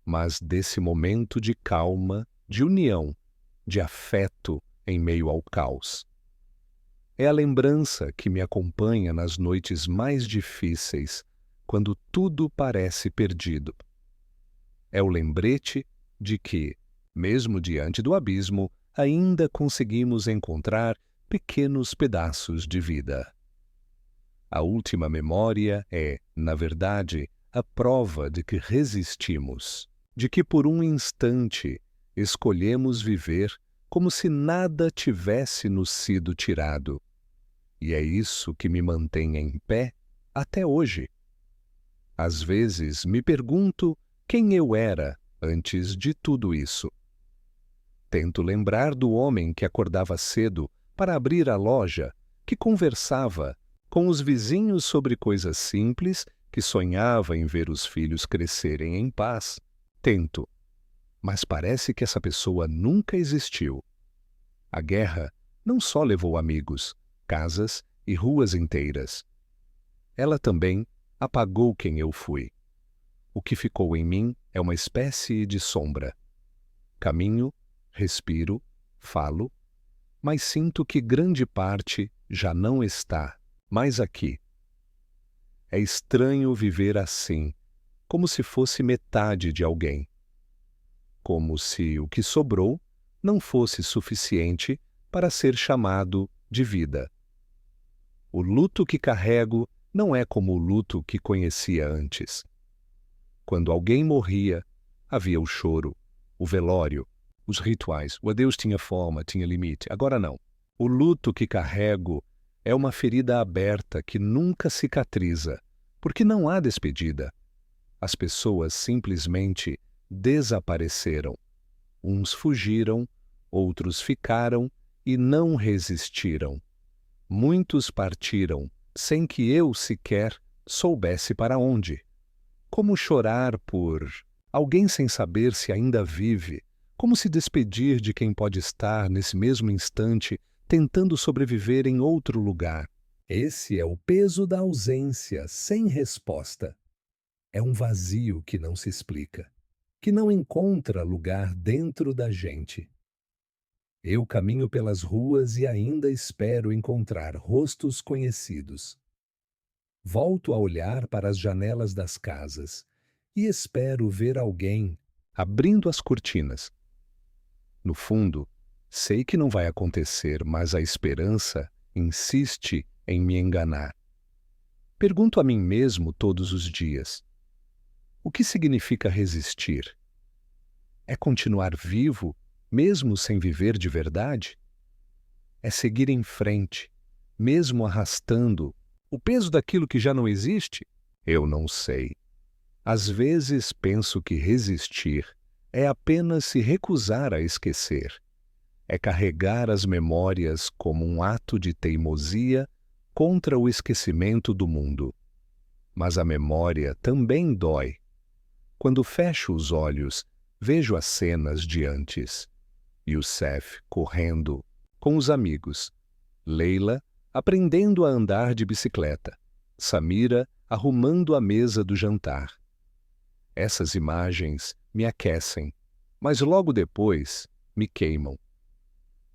[SPEAKER 1] mas desse momento de calma, de união, de afeto em meio ao caos. É a lembrança que me acompanha nas noites mais difíceis, quando tudo parece perdido. É o lembrete de que, mesmo diante do abismo, ainda conseguimos encontrar pequenos pedaços de vida. A última memória é, na verdade, a prova de que resistimos, de que por um instante escolhemos viver como se nada tivesse nos sido tirado. E é isso que me mantém em pé até hoje. Às vezes me pergunto quem eu era antes de tudo isso. Tento lembrar do homem que acordava cedo para abrir a loja, que conversava com os vizinhos sobre coisas simples, que sonhava em ver os filhos crescerem em paz. Tento, mas parece que essa pessoa nunca existiu. A guerra não só levou amigos, casas e ruas inteiras. Ela também apagou quem eu fui. O que ficou em mim é uma espécie de sombra. Caminho, respiro, falo, mas sinto que grande parte já não está mais aqui. É estranho viver assim, como se fosse metade de alguém. Como se o que sobrou não fosse suficiente para ser chamado de vida. O luto que carrego não é como o luto que conhecia antes. Quando alguém morria, havia o choro, o velório, os rituais. O adeus tinha forma, tinha limite. Agora não. O luto que carrego é uma ferida aberta que nunca cicatriza, porque não há despedida. As pessoas simplesmente desapareceram. Uns fugiram, outros ficaram e não resistiram. Muitos partiram, sem que eu sequer soubesse para onde. Como chorar por alguém sem saber se ainda vive? Como se despedir de quem pode estar, nesse mesmo instante, tentando sobreviver em outro lugar? Esse é o peso da ausência, sem resposta. É um vazio que não se explica, que não encontra lugar dentro da gente. Eu caminho pelas ruas e ainda espero encontrar rostos conhecidos. Volto a olhar para as janelas das casas e espero ver alguém abrindo as cortinas. No fundo, sei que não vai acontecer, mas a esperança insiste em me enganar. Pergunto a mim mesmo todos os dias: o que significa resistir? É continuar vivo, mesmo sem viver de verdade? É seguir em frente, mesmo arrastando o peso daquilo que já não existe? Eu não sei. Às vezes penso que resistir é apenas se recusar a esquecer. É carregar as memórias como um ato de teimosia contra o esquecimento do mundo. Mas a memória também dói. Quando fecho os olhos, vejo as cenas de antes. Youssef correndo com os amigos. Leila aprendendo a andar de bicicleta. Samira arrumando a mesa do jantar. Essas imagens me aquecem, mas logo depois me queimam.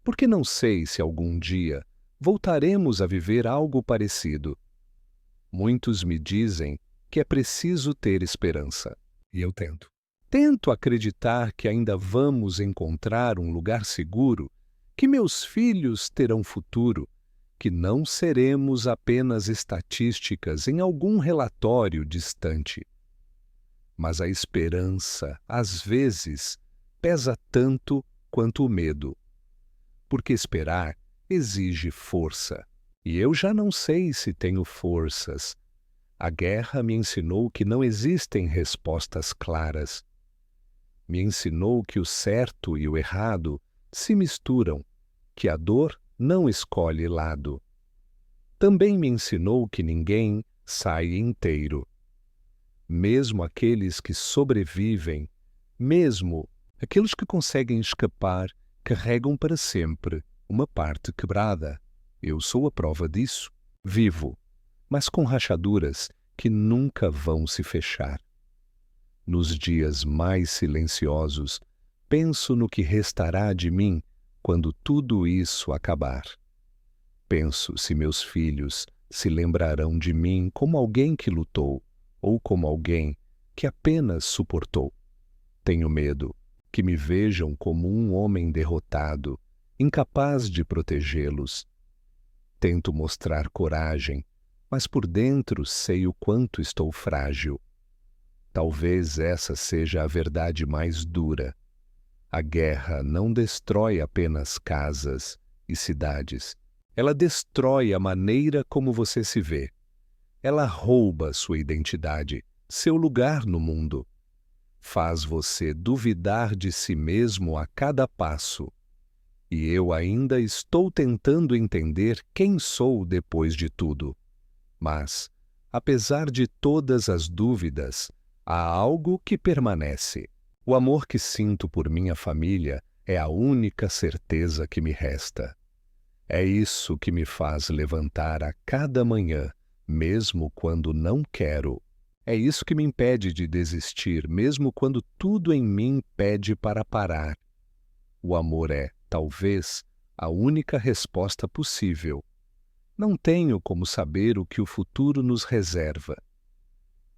[SPEAKER 1] Porque não sei se algum dia voltaremos a viver algo parecido. Muitos me dizem que é preciso ter esperança. E eu tento. Tento acreditar que ainda vamos encontrar um lugar seguro, que meus filhos terão futuro, que não seremos apenas estatísticas em algum relatório distante. Mas a esperança, às vezes, pesa tanto quanto o medo. Porque esperar exige força. E eu já não sei se tenho forças. A guerra me ensinou que não existem respostas claras. Me ensinou que o certo e o errado se misturam, que a dor não escolhe lado. Também me ensinou que ninguém sai inteiro. Mesmo aqueles que sobrevivem, mesmo aqueles que conseguem escapar, carregam para sempre uma parte quebrada. Eu sou a prova disso. Vivo, mas com rachaduras que nunca vão se fechar. Nos dias mais silenciosos, penso no que restará de mim quando tudo isso acabar. Penso se meus filhos se lembrarão de mim como alguém que lutou ou como alguém que apenas suportou. Tenho medo que me vejam como um homem derrotado, incapaz de protegê-los. Tento mostrar coragem, mas por dentro sei o quanto estou frágil. Talvez essa seja a verdade mais dura. A guerra não destrói apenas casas e cidades. Ela destrói a maneira como você se vê. Ela rouba sua identidade, seu lugar no mundo. Faz você duvidar de si mesmo a cada passo. E eu ainda estou tentando entender quem sou depois de tudo. Mas, apesar de todas as dúvidas, há algo que permanece. O amor que sinto por minha família é a única certeza que me resta. É isso que me faz levantar a cada manhã, mesmo quando não quero. É isso que me impede de desistir, mesmo quando tudo em mim pede para parar. O amor é, talvez, a única resposta possível. Não tenho como saber o que o futuro nos reserva.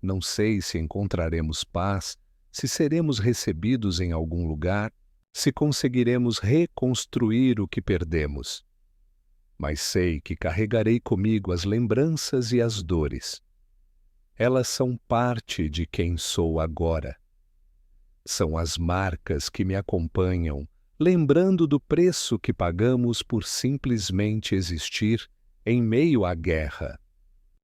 [SPEAKER 1] Não sei se encontraremos paz, se seremos recebidos em algum lugar, se conseguiremos reconstruir o que perdemos. Mas sei que carregarei comigo as lembranças e as dores. Elas são parte de quem sou agora. São as marcas que me acompanham, lembrando do preço que pagamos por simplesmente existir em meio à guerra.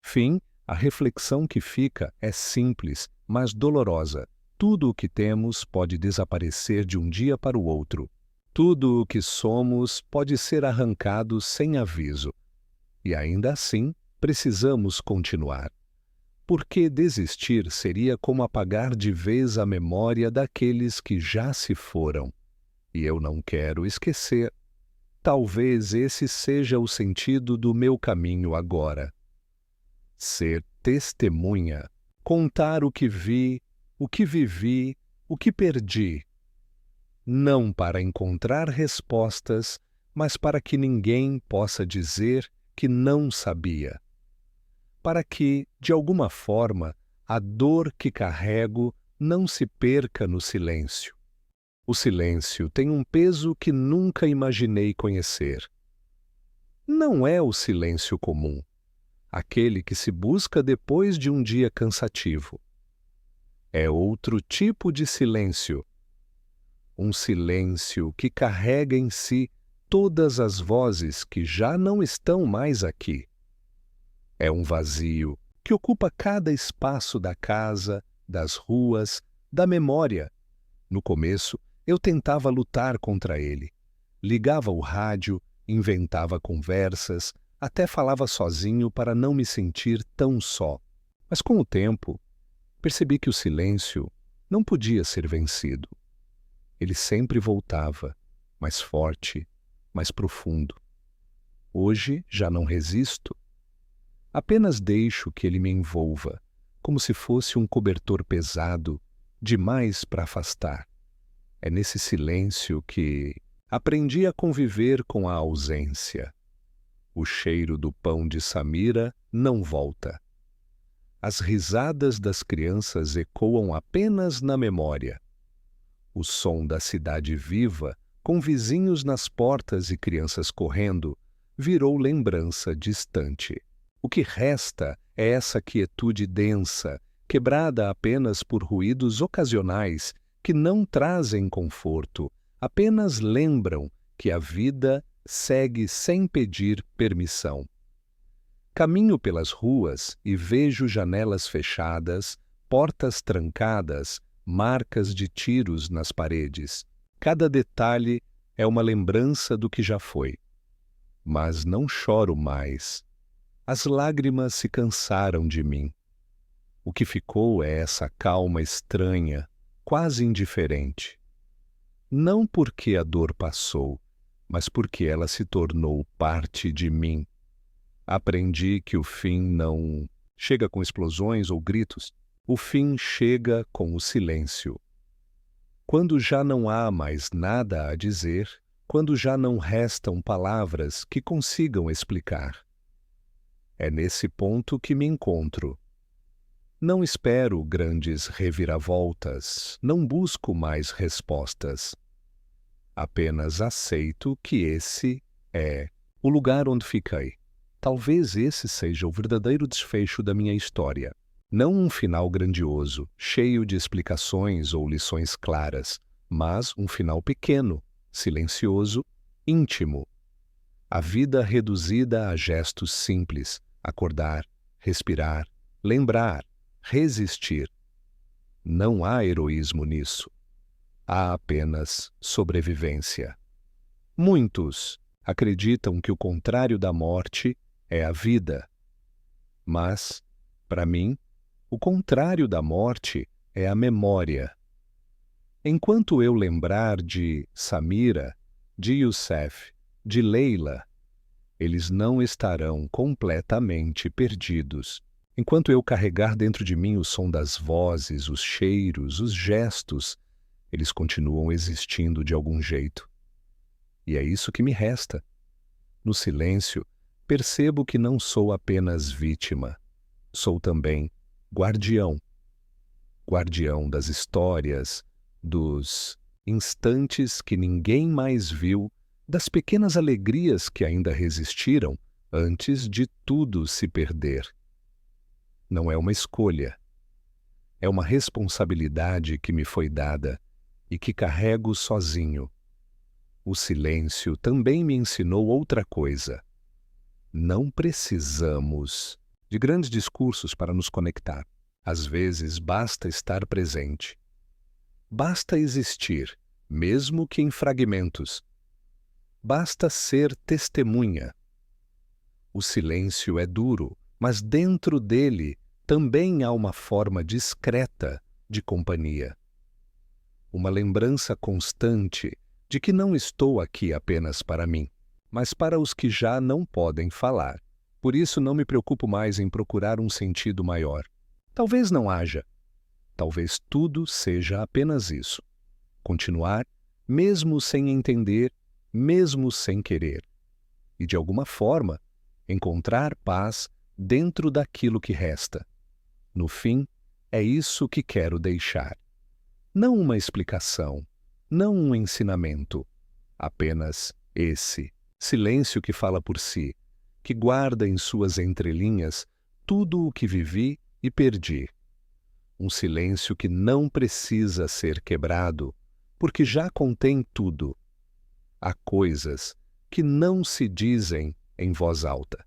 [SPEAKER 1] Fim, a reflexão que fica é simples, mas dolorosa. Tudo o que temos pode desaparecer de um dia para o outro. Tudo o que somos pode ser arrancado sem aviso. E ainda assim, precisamos continuar. Porque desistir seria como apagar de vez a memória daqueles que já se foram. E eu não quero esquecer. Talvez esse seja o sentido do meu caminho agora. Ser testemunha, contar o que vi, o que vivi, o que perdi. Não para encontrar respostas, mas para que ninguém possa dizer que não sabia. para que, de alguma forma, a dor que carrego não se perca no silêncio. O silêncio tem um peso que nunca imaginei conhecer. Não é o silêncio comum, aquele que se busca depois de um dia cansativo. É outro tipo de silêncio. Um silêncio que carrega em si todas as vozes que já não estão mais aqui. É um vazio que ocupa cada espaço da casa, das ruas, da memória. No começo, eu tentava lutar contra ele. Ligava o rádio, inventava conversas, até falava sozinho para não me sentir tão só. Mas com o tempo, percebi que o silêncio não podia ser vencido. Ele sempre voltava, mais forte, mais profundo. Hoje já não resisto. Apenas deixo que ele me envolva, como se fosse um cobertor pesado, demais para afastar. É nesse silêncio que aprendi a conviver com a ausência. O cheiro do pão de Samira não volta. As risadas das crianças ecoam apenas na memória. O som da cidade viva, com vizinhos nas portas e crianças correndo, virou lembrança distante. O que resta é essa quietude densa, quebrada apenas por ruídos ocasionais que não trazem conforto, apenas lembram que a vida segue sem pedir permissão. Caminho pelas ruas e vejo janelas fechadas, portas trancadas, marcas de tiros nas paredes. Cada detalhe é uma lembrança do que já foi. Mas não choro mais. As lágrimas se cansaram de mim. O que ficou é essa calma estranha, quase indiferente. Não porque a dor passou, mas porque ela se tornou parte de mim. Aprendi que o fim não chega com explosões ou gritos. O fim chega com o silêncio. Quando já não há mais nada a dizer, quando já não restam palavras que consigam explicar. É nesse ponto que me encontro. Não espero grandes reviravoltas, não busco mais respostas. Apenas aceito que esse é o lugar onde fiquei. Talvez esse seja o verdadeiro desfecho da minha história. Não um final grandioso, cheio de explicações ou lições claras, mas um final pequeno, silencioso, íntimo. A vida reduzida a gestos simples: acordar, respirar, lembrar, resistir. Não há heroísmo nisso. Há apenas sobrevivência. Muitos acreditam que o contrário da morte é a vida. Mas, para mim, o contrário da morte é a memória. Enquanto eu lembrar de Samira, de Youssef, de Leila, eles não estarão completamente perdidos. Enquanto eu carregar dentro de mim o som das vozes, os cheiros, os gestos, eles continuam existindo de algum jeito. E é isso que me resta. No silêncio, percebo que não sou apenas vítima. Sou também guardião. Guardião das histórias, dos instantes que ninguém mais viu, das pequenas alegrias que ainda resistiram antes de tudo se perder. Não é uma escolha. É uma responsabilidade que me foi dada e que carrego sozinho. O silêncio também me ensinou outra coisa. Não precisamos de grandes discursos para nos conectar. Às vezes basta estar presente. Basta existir, mesmo que em fragmentos. Basta ser testemunha. O silêncio é duro, mas dentro dele também há uma forma discreta de companhia. Uma lembrança constante de que não estou aqui apenas para mim, mas para os que já não podem falar. Por isso não me preocupo mais em procurar um sentido maior. Talvez não haja. Talvez tudo seja apenas isso. Continuar, mesmo sem entender, mesmo sem querer. E de alguma forma, encontrar paz dentro daquilo que resta. No fim, é isso que quero deixar. Não uma explicação, não um ensinamento, apenas esse silêncio que fala por si, que guarda em suas entrelinhas tudo o que vivi e perdi. Um silêncio que não precisa ser quebrado, porque já contém tudo. Há coisas que não se dizem em voz alta.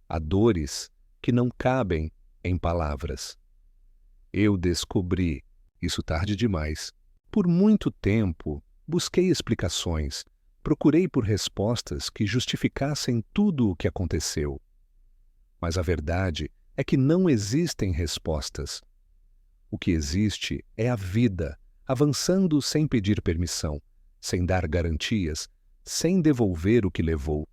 [SPEAKER 1] Há dores que não cabem em palavras. Eu descobri, isso tarde demais. Por muito tempo, busquei explicações, procurei por respostas que justificassem tudo o que aconteceu. Mas a verdade é que não existem respostas. O que existe é a vida, avançando sem pedir permissão, sem dar garantias, sem devolver o que levou.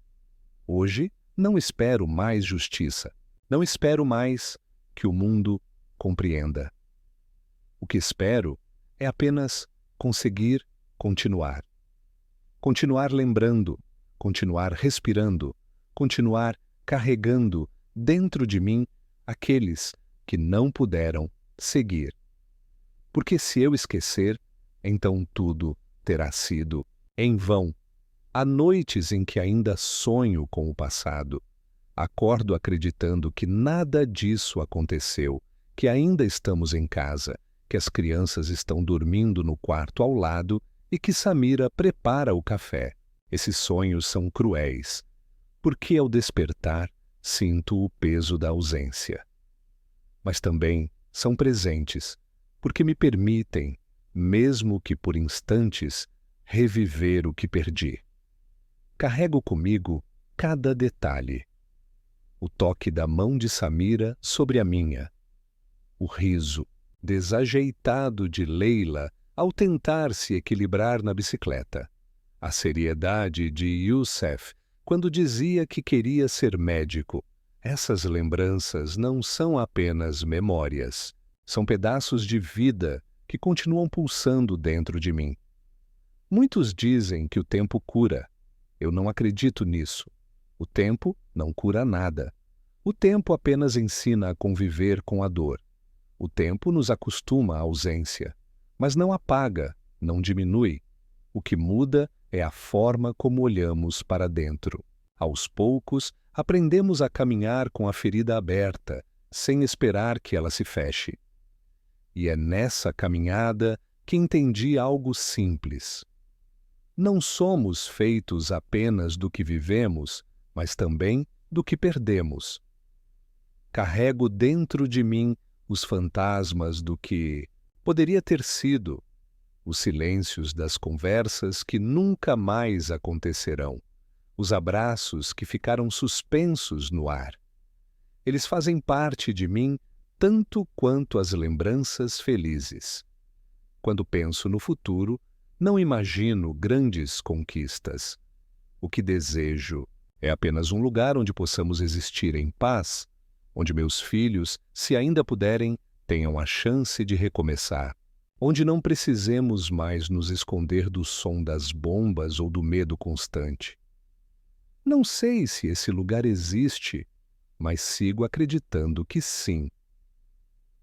[SPEAKER 1] Hoje, não espero mais justiça. Não espero mais que o mundo compreenda. O que espero é apenas conseguir continuar. Continuar lembrando, continuar respirando, continuar carregando dentro de mim aqueles que não puderam seguir. Porque se eu esquecer, então tudo terá sido em vão. Há noites em que ainda sonho com o passado. Acordo acreditando que nada disso aconteceu, que ainda estamos em casa, que as crianças estão dormindo no quarto ao lado e que Samira prepara o café. Esses sonhos são cruéis, porque ao despertar sinto o peso da ausência. Mas também são presentes, porque me permitem, mesmo que por instantes, reviver o que perdi. Carrego comigo cada detalhe. O toque da mão de Samira sobre a minha. O riso desajeitado de Leila ao tentar se equilibrar na bicicleta. A seriedade de Youssef quando dizia que queria ser médico. Essas lembranças não são apenas memórias. São pedaços de vida que continuam pulsando dentro de mim. Muitos dizem que o tempo cura. Eu não acredito nisso. O tempo não cura nada. O tempo apenas ensina a conviver com a dor. O tempo nos acostuma à ausência, mas não apaga, não diminui. O que muda é a forma como olhamos para dentro. Aos poucos, aprendemos a caminhar com a ferida aberta, sem esperar que ela se feche. E é nessa caminhada que entendi algo simples. Não somos feitos apenas do que vivemos, mas também do que perdemos. Carrego dentro de mim os fantasmas do que poderia ter sido, os silêncios das conversas que nunca mais acontecerão, os abraços que ficaram suspensos no ar. Eles fazem parte de mim tanto quanto as lembranças felizes. Quando penso no futuro, não imagino grandes conquistas. O que desejo é apenas um lugar onde possamos existir em paz, onde meus filhos, se ainda puderem, tenham a chance de recomeçar, onde não precisemos mais nos esconder do som das bombas ou do medo constante. Não sei se esse lugar existe, mas sigo acreditando que sim.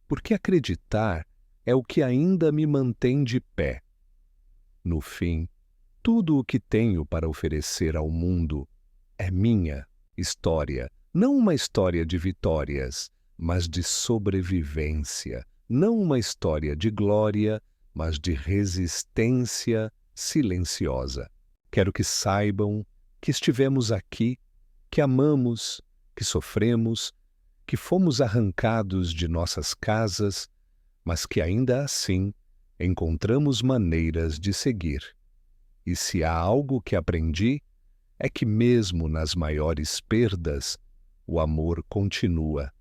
[SPEAKER 1] Porque acreditar é o que ainda me mantém de pé. No fim, tudo o que tenho para oferecer ao mundo é minha história, não uma história de vitórias, mas de sobrevivência, não uma história de glória, mas de resistência silenciosa. Quero que saibam que estivemos aqui, que amamos, que sofremos, que fomos arrancados de nossas casas, mas que ainda assim encontramos maneiras de seguir. E se há algo que aprendi, é que mesmo nas maiores perdas, o amor continua.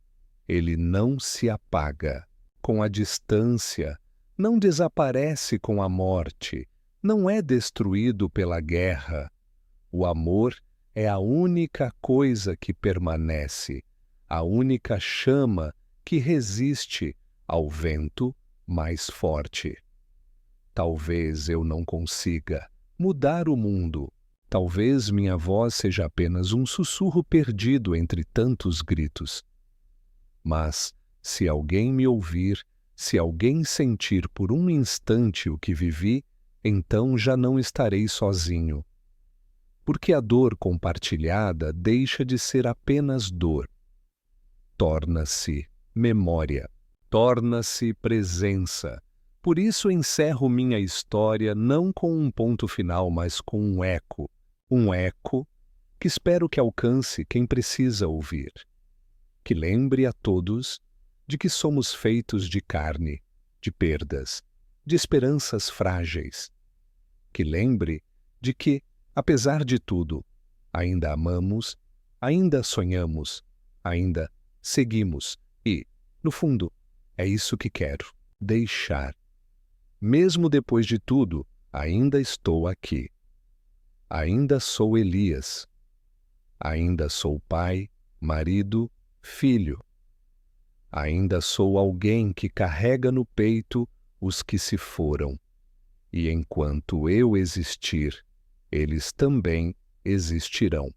[SPEAKER 1] Ele não se apaga com a distância, não desaparece com a morte, não é destruído pela guerra. O amor é a única coisa que permanece, a única chama que resiste ao vento mais forte. Talvez eu não consiga mudar o mundo. Talvez minha voz seja apenas um sussurro perdido entre tantos gritos. Mas, se alguém me ouvir, se alguém sentir por um instante o que vivi, então já não estarei sozinho. Porque a dor compartilhada deixa de ser apenas dor. Torna-se memória, torna-se presença. Por isso encerro minha história não com um ponto final, mas com um eco que espero que alcance quem precisa ouvir. Que lembre a todos de que somos feitos de carne, de perdas, de esperanças frágeis. Que lembre de que, apesar de tudo, ainda amamos, ainda sonhamos, ainda seguimos e, no fundo, é isso que quero, deixar. Mesmo depois de tudo, ainda estou aqui. Ainda sou Elias. Ainda sou pai, marido, filho. Ainda sou alguém que carrega no peito os que se foram. E enquanto eu existir, eles também existirão.